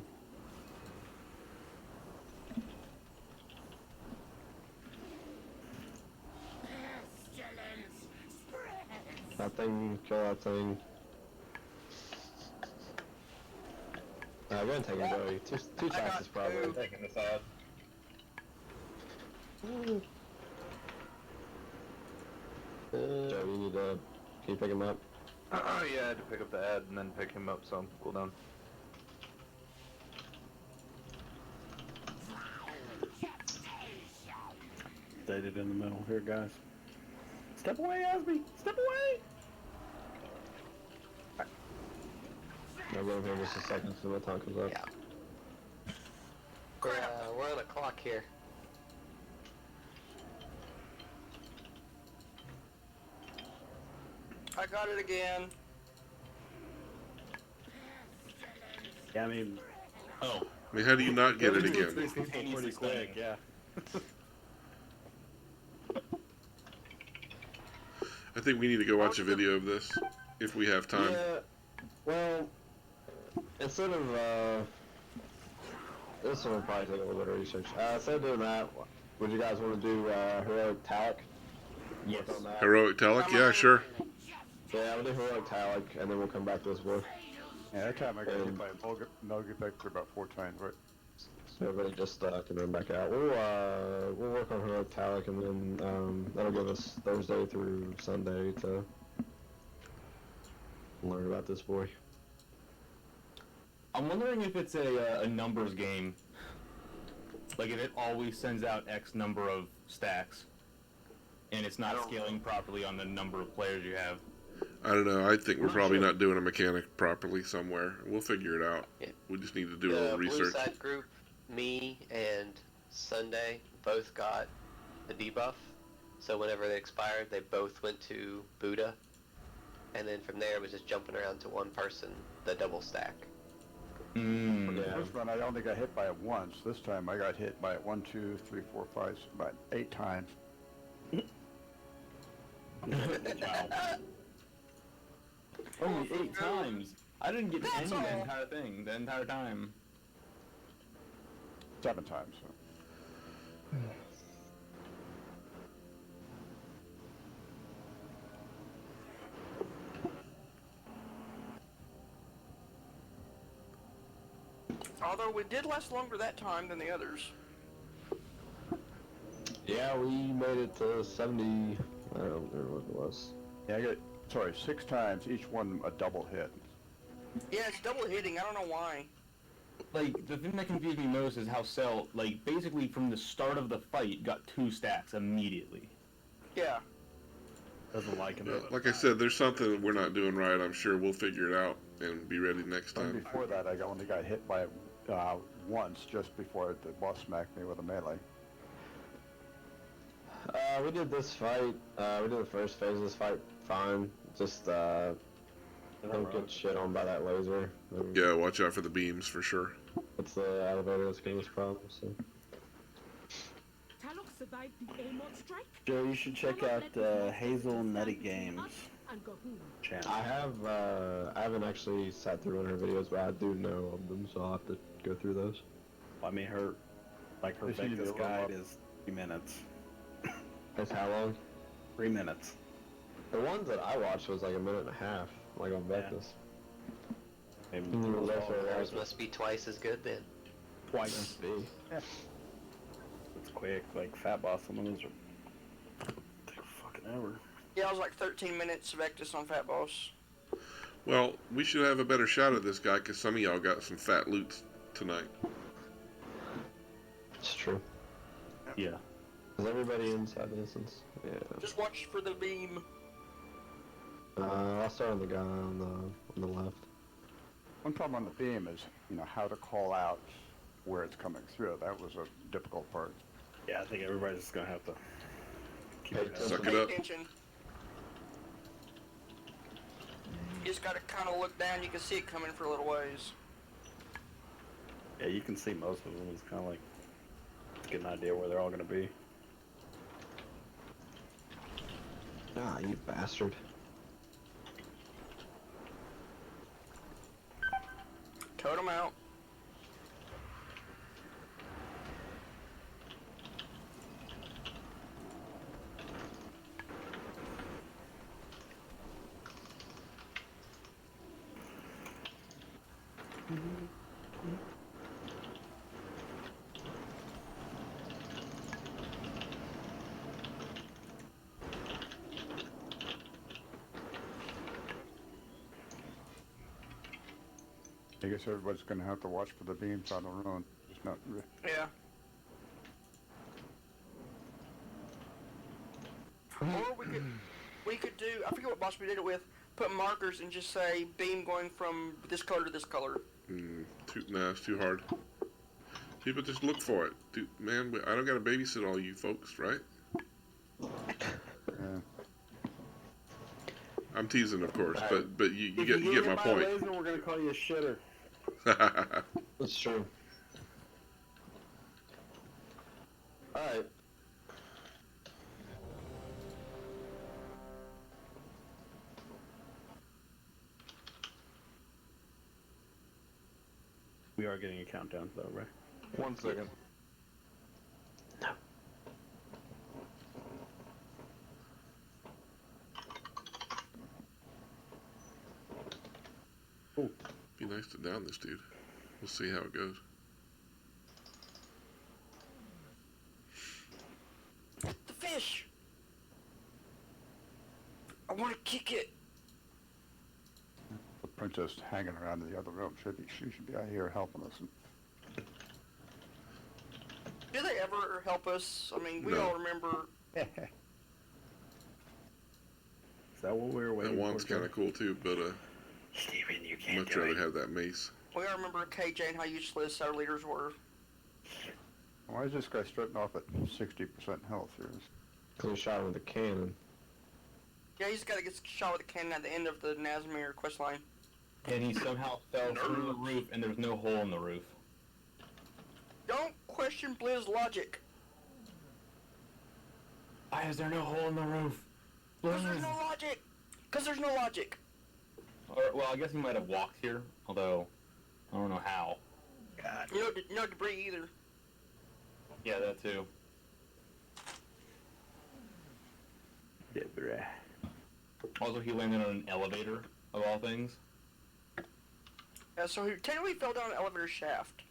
That thing, kill that thing. Go ahead and take it, Joey. Two taxes probably. Taking this ad. Joey, you need to, can you pick him up? Yeah, I had to pick up the ad and then pick him up, so I'm cool down. Stated in the middle here, guys. Step away, Asby! Step away! I'll go over here just a second so the time comes up. Yeah. We're on a clock here. I got it again. Yeah, I mean... Oh. I mean, how do you not get it again? Pretty quick, yeah. I think we need to go watch a video of this, if we have time. Yeah, Well, instead of this one will probably take a little bit of research. Instead of doing that, would you guys want to do heroic talic? Yes. Work on that? Heroic Talic? Yeah, sure. Yeah, we'll do heroic talic, and then we'll come back to this boy. Yeah, that time I got hit by a no get back for about 4 times, right? So everybody just can run back out. We'll work on heroic talic, and then that'll give us Thursday through Sunday to learn about this boy. I'm wondering if it's a numbers game. Like if it always sends out X number of stacks, and it's not scaling properly on the number of players you have. I don't know. I think we're probably not doing a mechanic properly somewhere. We'll figure it out. Yeah. We just need to do a The little blue research. side group, me and Sunday both got the debuff. So whenever they expired, they both went to Buddha. And then from there, it was just jumping around to one person, the double stack. Yeah. First run, I only got hit by it once. This time, I got hit by it 1, 2, 3, 4, 5, about 8 times. Only 8 times. I didn't get any the entire thing, the entire time. 7 times. So. Although we did last longer that time than the others. Yeah, we made it to 70. I don't remember what it was. Yeah, I got, 6 times, each one a double hit. Yeah, it's double hitting. I don't know why. Like, the thing that confused me most is how Cell, like, basically from the start of the fight, got 2 stacks immediately. Yeah. Doesn't like him. Like I said, there's something we're not doing right. I'm sure we'll figure it out and be ready next And time. before that, I only got hit by it once, just before the boss smacked me with a melee. We did this fight, we did the first phase of this fight fine. Just, don't get shit on by that laser. Yeah, watch out for the beams for sure. It's the elevator that's giving us problems, so. Talok survived the Amod strike. Joe, you should check out Hazel Nutty Games channel. I haven't actually sat through one of her videos, but I do know of them, so I'll have to go through those. I mean, her Just need to Becca's look guide up. is 3 minutes. That's how long? 3 minutes. The ones that I watched was like a minute and a half, like on Becca's. Ours must be twice as good then. Twice. Yeah. It's quick, like Fat Boss, some of those are take fucking ever. Yeah, I was like 13 minutes Vectus on Fat Boss. Well, we should have a better shot at this guy because some of y'all got some fat loots tonight. It's true. Yeah. Is everybody inside the instance? Yeah. Just watch for the beam. I'll start on the guy on the left. One problem on the beam is, how to call out where it's coming through. That was a difficult part. Yeah, I think everybody's just gonna have to keep Hey, it Suck Pay it up. attention. You just gotta kind of look down. You can see it coming for a little ways. Yeah, you can see most of them. It's kind of like get an idea where they're all gonna be. Ah, you bastard. Totem out. I guess everybody's going to have to watch for the beams on their own. Just not. Yeah. Or we could do, I forget what boss we did it with, put markers and just say beam going from this color to this color. It's too hard. People just look for it. Dude, man, I don't got to babysit all you folks, right? I'm teasing, of course, but you get my point. Laser, we're gonna call you a shitter. That's true. Alright. are getting a countdown though, right? 1 second. Be nice to down this dude. We'll see how it goes. The fish! I want to kick it! The princess hanging around in the other room. She should be out here helping us. Do they ever help us? I mean, we No. all remember. Is that what we were waiting That for? wand's kind of cool too, but Steven, you can't much do rather it. have that mace. We all remember KJ and how useless our leaders were. Why is this guy starting off at 60% health here? Because he shot him with a cannon. Yeah, he's got to get shot with a cannon at the end of the Nazmir quest line. And he somehow fell through the roof, and there's no hole in the roof. Don't question Blizz logic. Why is there no hole in the roof? Because there's no logic. Because there's no logic. Or, well, I guess he might have walked here, although I don't know how. God. No debris either. Yeah, that too. Debra. Also, he landed on an elevator, of all things. Yeah, so he technically fell down an elevator shaft.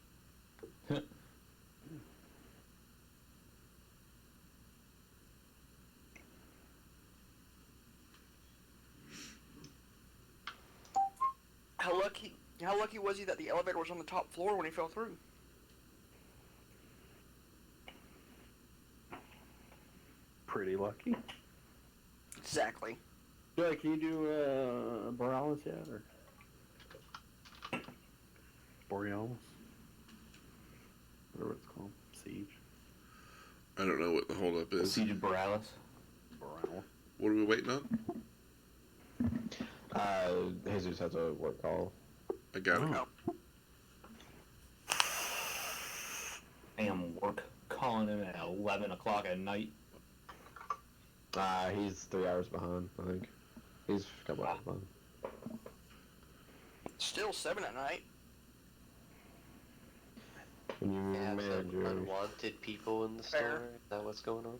How lucky was he that the elevator was on the top floor when he fell through? Pretty lucky. Exactly. Joey, can you do Borealis yet, or Borealis? Whatever it's called. Siege. I don't know what the holdup is. Siege of Borealis. Borealis. What are we waiting on? Jesus has a work call. I got it. Damn, work calling him at 11 o'clock at night. He's 3 hours behind, I think. He's a couple hours behind. Still 7 at night. When you Yeah, manage some your... unwanted people in the Fair. store. Is that what's going on?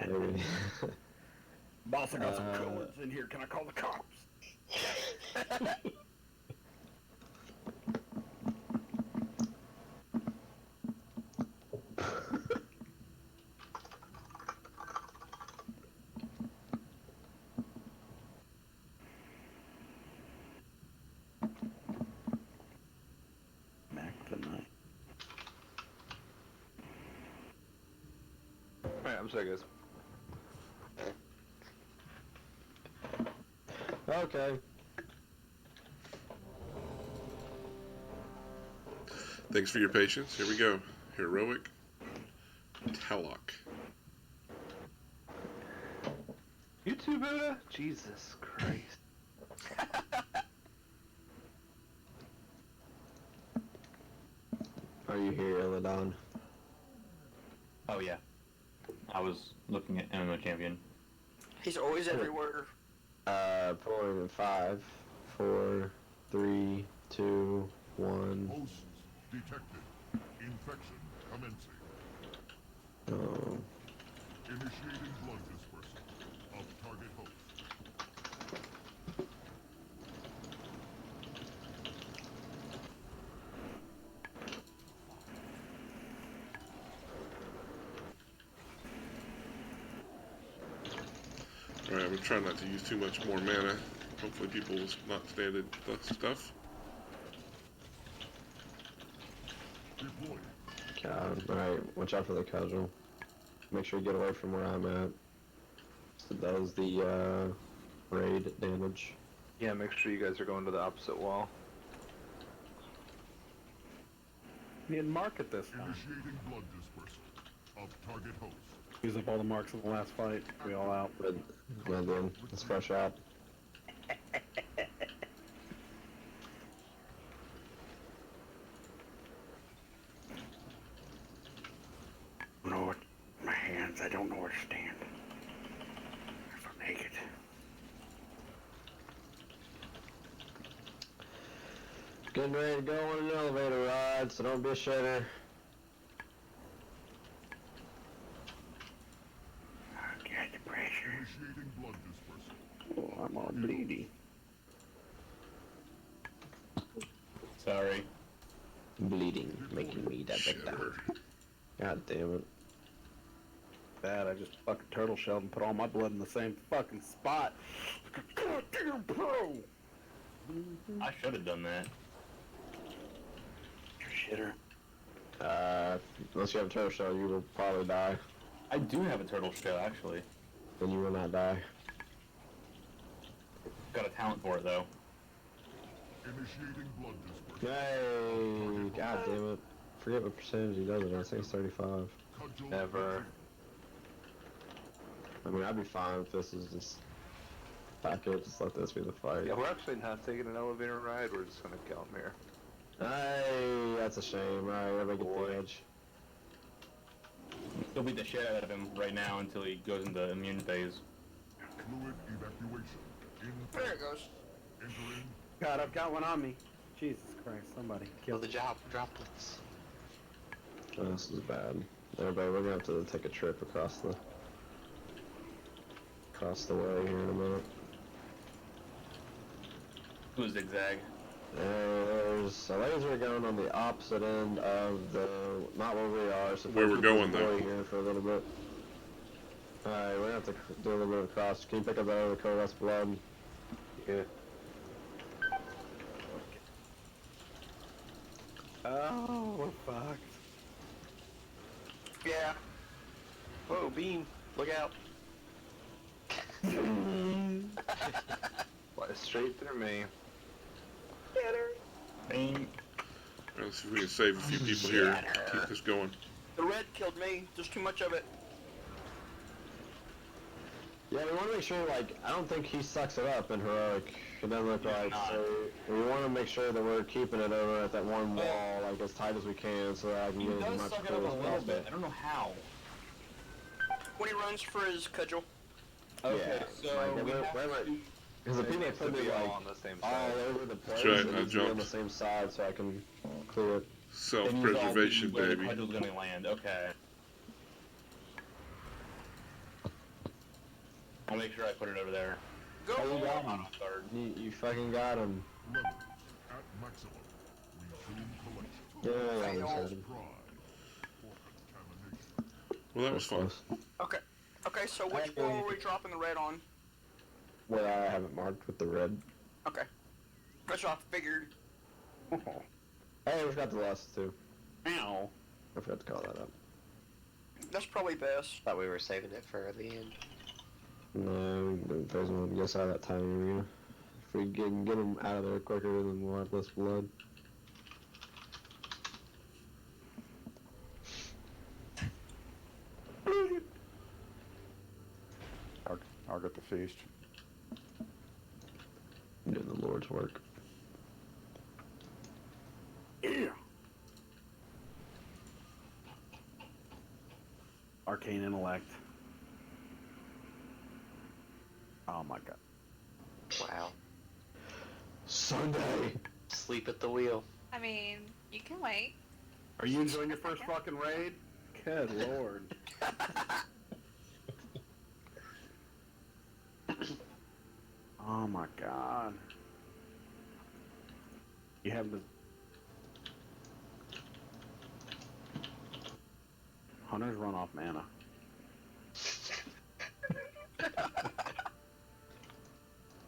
Maybe. Boss, I got some codes in here. Can I call the cops? Back tonight. Alright, I'm sorry, guys. Okay. Thanks for your patience. Here we go. Heroic Talok. You too, Buddha? Jesus Christ. Are you here, Illidan? Oh, yeah. I was looking at MMO Champion. He's always everywhere. Pulling in 5, 4, 3, 2, 1. Hosts detected. Infection commencing. Oh. Initiating blood dispersal of target host. Alright, I'm gonna try not to use too much more mana. Hopefully people will not stand in the stuff. Deployed. God, alright, watch out for the casual. Make sure you get away from where I'm at. So that was the, raid damage. Yeah, make sure you guys are going to the opposite wall. Need mark it this time. Initiating blood dispersal of target host. Use up all the marks in the last fight. We all out. Red in. Let's fresh out. Lord, my hands, I don't know where to stand. If I'm naked. Good getting ready to go on an elevator ride, so don't be a shitter. Get the pressure. Initiating blood dispersal. Oh, I'm all bleedy. Sorry. Bleeding, making me that big down. God damn it. Bad, I just fucking turtle shelled and put all my blood in the same fucking spot. God damn pro! I should have done that. Shitter. Unless you have a turtle shell, you will probably die. I do have a turtle shell, actually. Then you will not die. Got a talent for it, though. Initiating blood dispersal. Yay! God damn it. Forget what percentage he does it. I think it's 35. Never. I mean, I'd be fine if this is just... Pack it, just let this be the fight. Yeah, we're actually not taking an elevator ride. We're just gonna kill him here. Hey, that's a shame. Alright, everybody get the edge. Still beat the shit out of him right now until he goes into immune phase. Fluid evacuation. There it goes. Entering. God, I've got one on me. Jesus Christ, somebody Kill kill the job droplets. Oh, this is bad. Everybody, we're gonna have to take a trip across the way here in a minute. Do a zigzag. There's a laser gun on the opposite end of the, not where we are, so Where we're going, though. here for a little bit. Alright, we're gonna have to do a little bit of cross. Can you pick up that other coalesced blood? Yeah. Oh, we're fucked. Yeah. Whoa, beam! Look out! Fly straight through me. Get her! Bang. Let's see if we can save a few people here. Keep this going. The red killed me. There's too much of it. Yeah, we want to make sure, like, I don't think he sucks it up in heroic. It doesn't look like, so we want to make sure that we're keeping it over at that one wall, like, as tight as we can, so that I can He get as does much suck it up a food as little possible. bit. I don't know how. When he runs for his cudgel. Okay, Yeah, so like, we we're- have we're- to... Because the It people needs put to me, be all like, on the same all side. over the place, right, it I needs to be on jumped. the same side so I can clear it. Self-preservation, where baby. the cudgel's gonna land. Okay. I'll make sure I put it over there. Go Oh, you got On him. a third. You fucking got him. Level. At maximum. Resume collection. Yeah, Fail. I Pride. For contamination. Well, that was fun. Okay. Okay, so which wall are we dropping the red on? Well, I haven't marked with the red. Okay. That's what I figured. Hey, we forgot the last two. Ow. I forgot to call that up. That's probably best. Thought we were saving it for the end. No, there's one. Guess out of that tiny arena. If we can get them out of there quicker, then we'll have less blood. I'll get the feast. Doing the Lord's work. Yeah. Arcane intellect. Oh my god. Wow. Sunday! Sleep at the wheel. I mean, you can wait. Are you enjoying your first fucking raid? Good lord. Oh my god. You have the Hunters run off mana.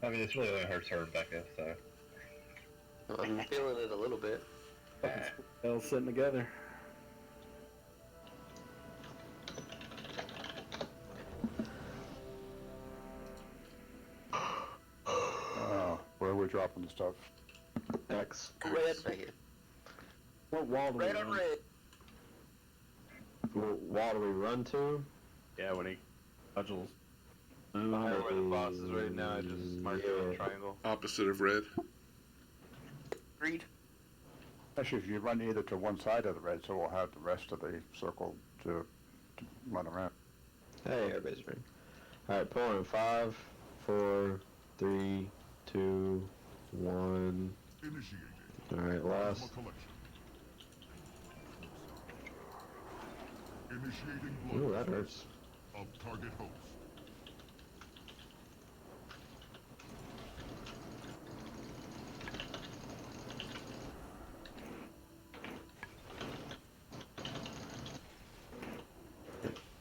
I mean, it's really only hurts her, Becca, so. I'm feeling it a little bit. They're all sitting together. Where are we dropping the stuff? X. Red. Right here. What wall do we Red on run? red. What wall do we run to? Yeah, when he cudgels. Behind where the boss is right now, I just marked it with a triangle. Opposite of red. Agreed. Actually, if you run either to one side of the red, so we'll have the rest of the circle to run around. Hey, everybody's ready. Alright, pull in 5, 4, 3, 2, 1. Initiating. Alright, last. Initiating Ooh, that blood hurts. of target host.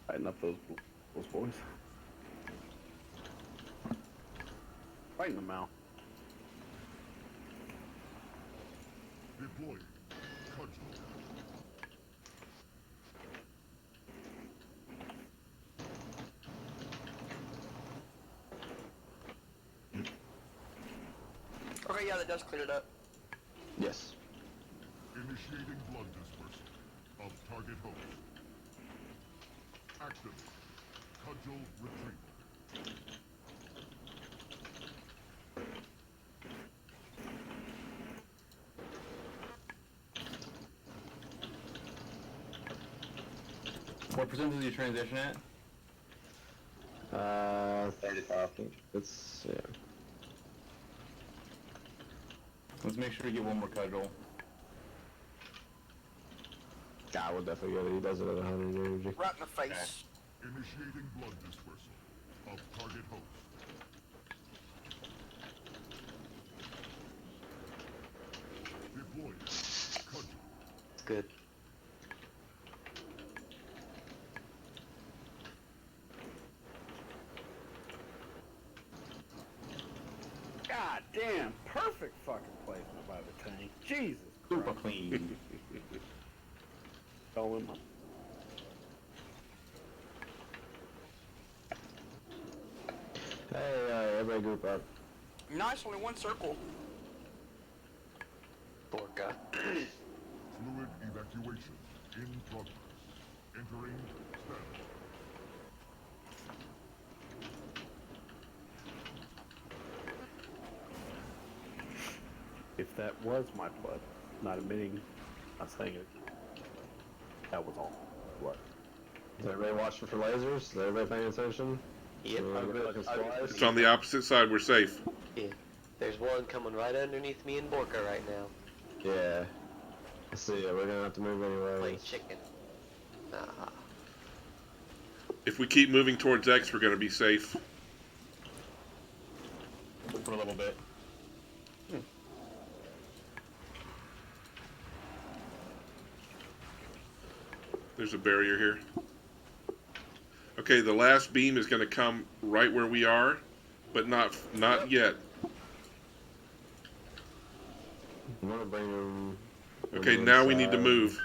Tighten up those boys. Tighten them out. Deploying. Cudgel. Okay, yeah, that does clear it up. Yes. Initiating blood dispersal of target host. Active. Cudgel retrieval. What percentage is your transition at? I think it's, yeah. Let's make sure we get one more cudgel. I will definitely get it. He does it at 100 energy. Right in the face. Initiating blood dispersal of target host. Deploying. Cudgel. It's good. God damn, perfect fucking placement by the tank. Jesus Super Christ. clean. All in my... Hey, everybody group up. Nice, only one circle. Borka. Fluid evacuation in progress. Entering status. If that was my blood, not admitting, not saying it, that was all blood. Is everybody watching for lasers? Is everybody paying attention? Yep. It's on the opposite side. We're safe. Yeah. There's one coming right underneath me and Borka right now. Yeah. I see it. We're gonna have to move anyway. Play chicken. Nah. If we keep moving towards X, we're going to be safe. For a little bit. There's a barrier here. Okay, the last beam is going to come right where we are, but not yet. I'm gonna bring him. Okay, now we need to move.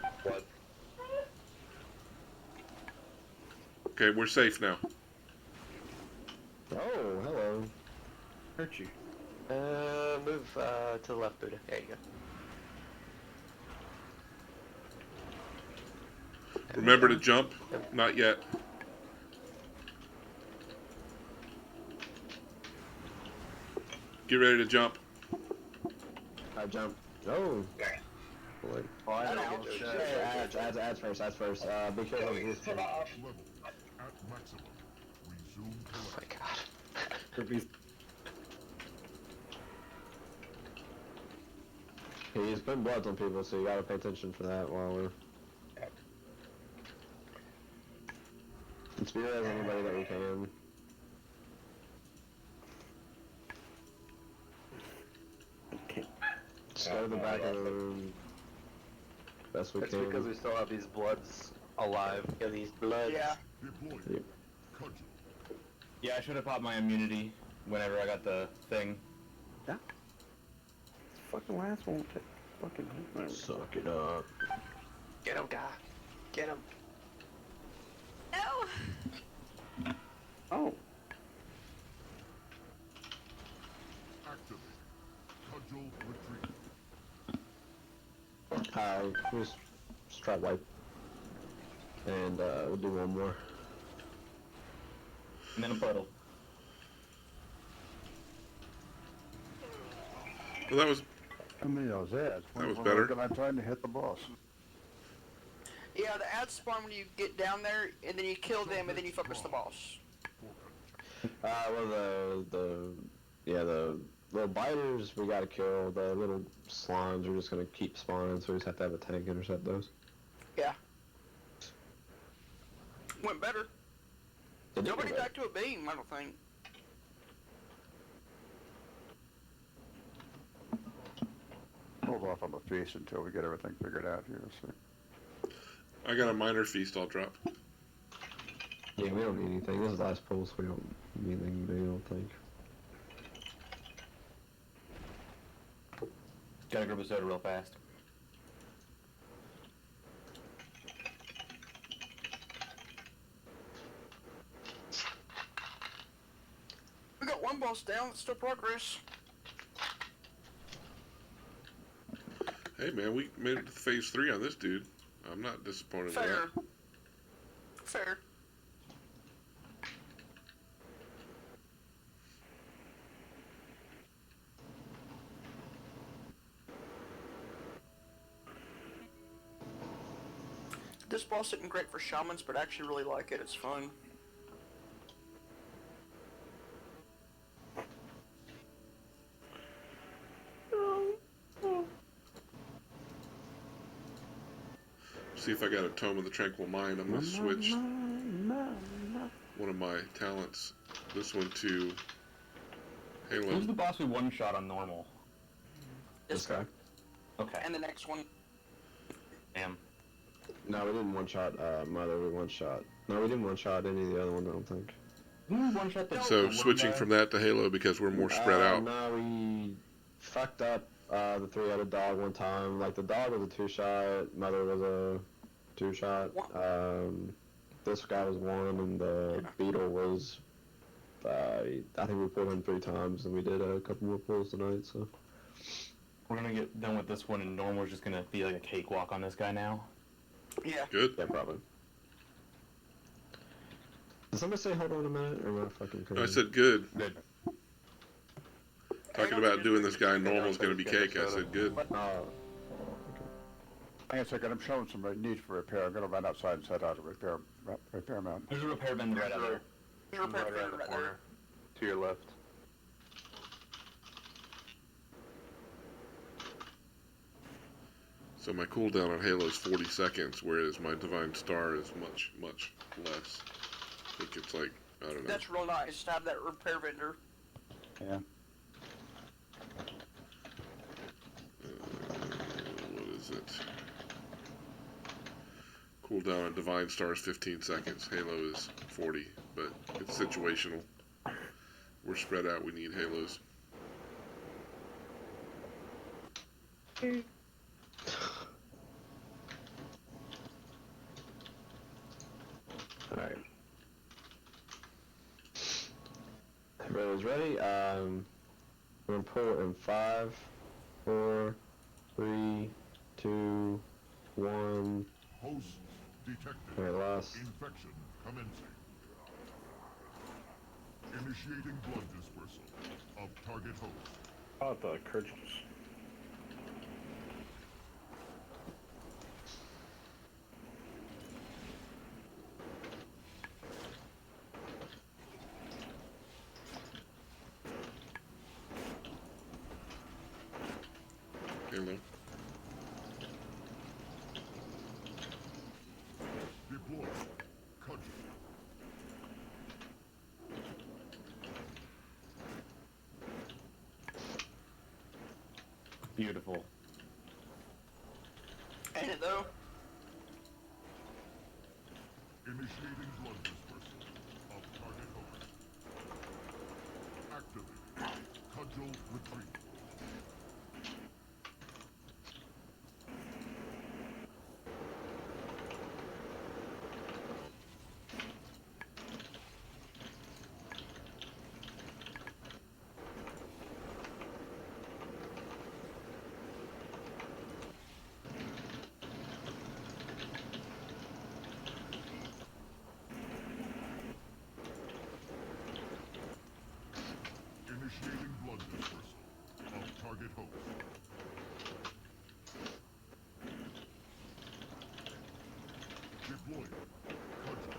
Okay, we're safe now. Oh, hello. Hurt you. Move to the left, Buddha. There you go. Remember to jump? Not yet. Get ready to jump. I jump. Oh. Oh, I know. Ads first. Be careful of this thing. Level at maximum. Resume Oh my collect. god. He's putting blood on people, so you gotta pay attention for that while we're... Spear anybody that we can. Just go to the back of the room. Best we That's can. because we still have these bloods alive. Yeah, these bloods. Yeah. Deploy. Yep. Cudgel. Yeah, I should have popped my immunity whenever I got the thing. Yeah. This fucking last one won't take fucking... There we go. Suck it up. Get him, guy. Get him. No! Oh. Activate. Cudgel retreat. Just try wipe. And we'll do one more. And then a puddle. Well, that was How many of those ads? That was When better. we're trying to hit the boss. Yeah, the ads spawn when you get down there, and then you kill them, and then you focus the boss. Well, the the biters we gotta kill. The little slimes are just gonna keep spawning, so we just have to have a tank intercept those. Yeah. Went better. Nobody go died to a beam, I don't think. Hold off on the feast until we get everything figured out here. So. I got a minor feast I'll drop. Yeah, we don't need anything. This is last pull, so we don't need anything big, I don't think. Gotta grab a soda real fast. We got one boss down, it's still progress. Hey man, we made it to phase 3 on this dude. I'm not disappointed in Fair. that. Fair. This boss isn't great for shamans, but I actually really like it. It's fun. See if I got a Tome of the Tranquil Mind. I'm gonna switch one of my talents, this one to Halo. Who's the boss we one-shot on normal? This guy. Okay. And the next one. Damn. No, we didn't one-shot Mother, we one-shot... No, we didn't one-shot any of the other ones, I don't think. One-shot the So switching from that to Halo because we're more spread out. No, we fucked up the three-headed dog one time. Like, the dog was a two-shot, Mother was a two-shot. This guy was one, and the beetle was... I think we pulled him 3 times, and we did a couple more pulls tonight, so... We're gonna get done with this one, and normal's just gonna be like a cakewalk on this guy now. Yeah. Good. Yeah, probably. Did somebody say hold on a minute, or am I fucking crazy? I said good. Good. Talking about doing this guy normal is gonna be cake. I said good. Hang on a second, I'm showing some need for repair. I'm gonna run outside and set out a repair mount. There's a repair bin right out there. There's a repair bin right there. To your left. So my cooldown on Halo is 40 seconds, whereas my Divine Star is much, much less. I think it's like, I don't know. That's real nice to have that repair vendor. Yeah. What is it? Cooldown on Divine Star is 15 seconds. Halo is 40, but it's situational. We're spread out. We need Halos. Alright. Everybody's ready? We're gonna pull in 5, 4, 3, 2, 1. Hosts detected. Alright, last. Infection commencing. Initiating blood dispersal of target host. Oh, the Kurgis. Halo. Deploy. Cudgel. Beautiful. Ain't it though? Initiating blood dispersal of target host. Activating. Cudgel retreat. Initiating blood dispersal of target host. Deploying. Cudgel.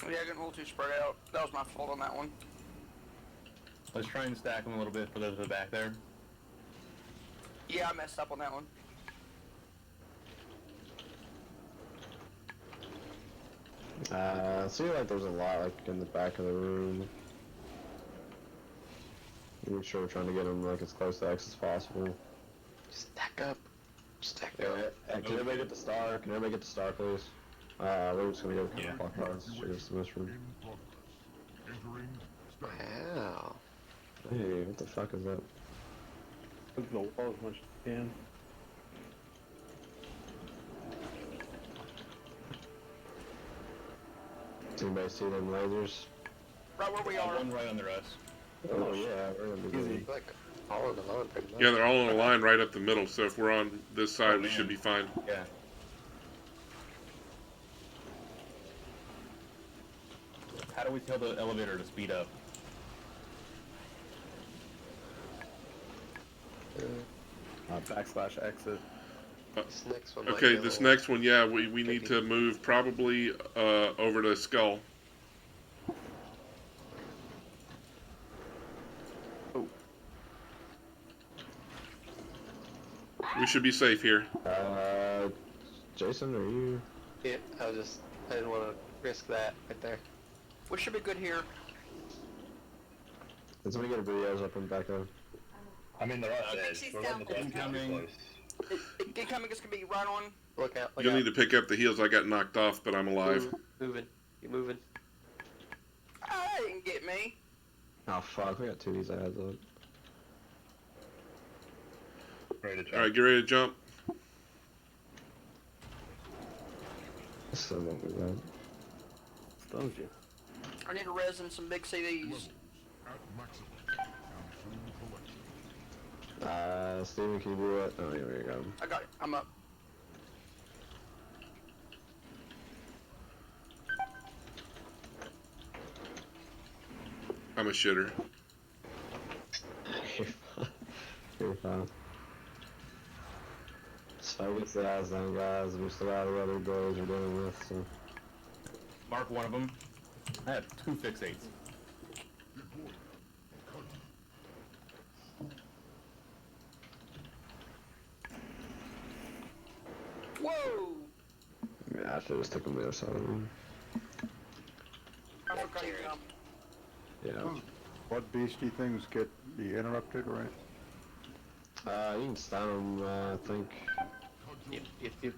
Yeah, getting a little too spread out. That was my fault on that one. Let's try and stack them a little bit for those that are back there. Yeah, I messed up on that one. I see like there's a lot like in the back of the room. Make sure we're trying to get them like as close to X as possible. Stack up. Stack Yeah, up. can everybody get the star? Can everybody get the star, please? We're just gonna go clockwise. Show us the mushroom. Entering stack. Wow. Hey, what the fuck is that? Look at the wall as much as you can. Does anybody see them lasers? Right where we are. One right under us. Oh yeah, we're gonna be Easy. good. Like all in the line pretty much. Yeah, they're all in a line right up the middle, so if we're on this side, we should be fine. Yeah. How do we tell the elevator to speed up? Backslash exit. This next one might Okay, be a this little next one, yeah, we need to move probably over to Skull. We should be safe here. Jason, are you? Yeah, I didn't want to risk that right there. We should be good here. Did somebody get a videos up and back up? I mean, they're all dead. she's We're down on the there. incoming. Incoming is gonna be right on. Look out, look You'll out. need to pick up the heels. I got knocked off, but I'm alive. Moving. You moving. They didn't get me. Oh fuck, we got two of these ads up. Ready to jump. Alright, get ready to jump. Still won't be bad. Stuns you. I need a res and some big CDs. At maximum. And soon collection. Steven, can you do it? Oh, here we go. I got it. I'm up. I'm a shitter. You're fine. So gets the eyes down, guys. We still have the other boys we're dealing with, so. Mark one of them. I have 2 fixates. Deploy. Cut. Whoa! Yeah, I should just took them the other side of the room. I forgot you jumped. Yeah. What beastie things get be interrupted, right? You can stun them, I think.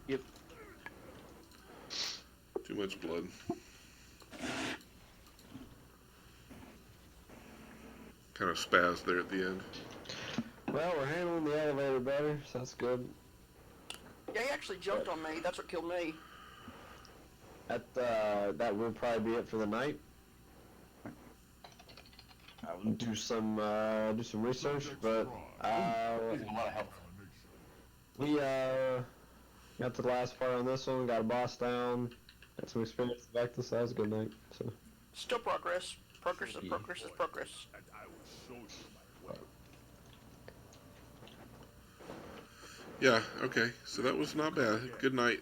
Yep. Too much blood. Kind of spazzed there at the end. Well, we're handling the elevator better, so that's good. Yeah, he actually jumped on me. That's what killed me. That will probably be it for the night. I'll do some research, but There's a lot of health. we got to the last part on this one, got a boss down, got some experience back to that was a good night. So Still progress. Progress is progress is progress. Yeah, okay. So that was not bad. Good night.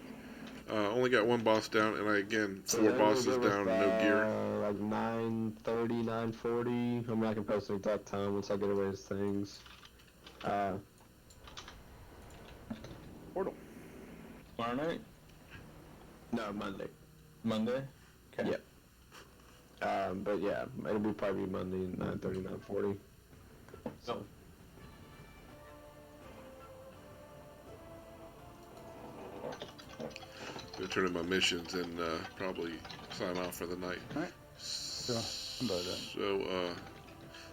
Only got one boss down, and again, 4 then bosses we'll go down, with, no gear. Like 9:30, 9:40. I'm not gonna post an exact time once I get away these things. Portal. Tomorrow night? No, Monday. Monday? Okay. Yep. But yeah, it'll be probably Monday, 9:30, 9:40. So. Gonna turn in my missions and probably sign off for the night. Alright. So, I'm about that.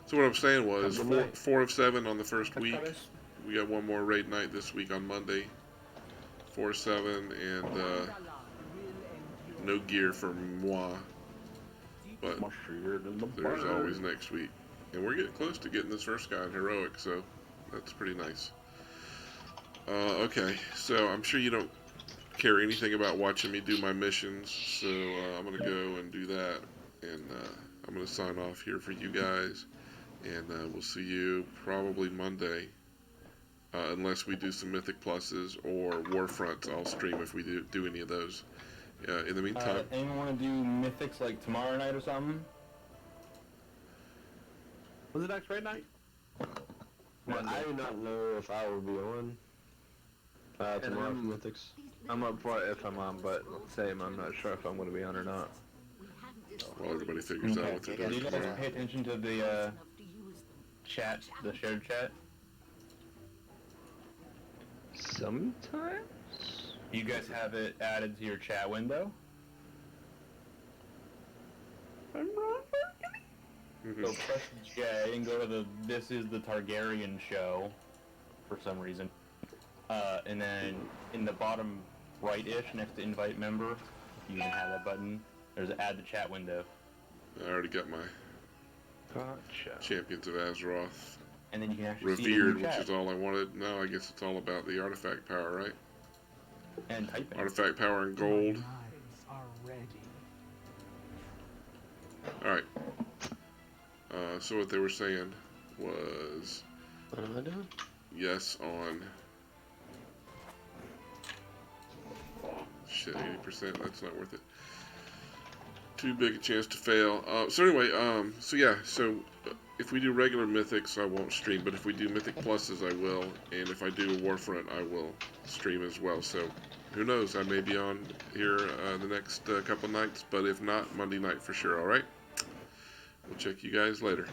So what I'm saying was Have a good night. 4 of 7 on the first week. We got one more raid night this week on Monday. 4 of 7 and no gear for moi. But there's always next week. And we're getting close to getting this first guy in heroic, so that's pretty nice. Okay, so I'm sure you don't care anything about watching me do my missions, so I'm gonna go and do that, and I'm gonna sign off here for you guys, and we'll see you probably Monday, unless we do some Mythic Pluses or Warfronts. I'll stream if we do any of those. In the meantime, Anyone want to do mythics like tomorrow night or something? Was it next raid night? Well, I do not know if I will be on tomorrow for Mythics. I'm up for it if I'm on, but same, I'm not sure if I'm going to be on or not. While everybody figures out what they're Do you doing guys tomorrow. pay attention to the chat, the shared chat? Sometimes? You guys have it added to your chat window? Mhm. So press J and go to the "This is the Targaryen show" for some reason. And then in the bottom right-ish, next to invite member, if you even have that button, there's add to chat window. I already got my Gotcha. Champions of Azeroth And then you can actually see it in revered, your which chat. is all I wanted. Now I guess it's all about the artifact power, right? And typing. Artifact power and gold. Knives are ready. Alright. So what they were saying was What am I doing? yes on shit, 80%, that's not worth it. Too big a chance to fail. So anyway, if we do regular mythics, I won't stream, but if we do mythic pluses, I will, and if I do a Warfront, I will stream as well. So who knows, I may be on here the next couple nights, but if not, Monday night for sure. All right, we'll check you guys later.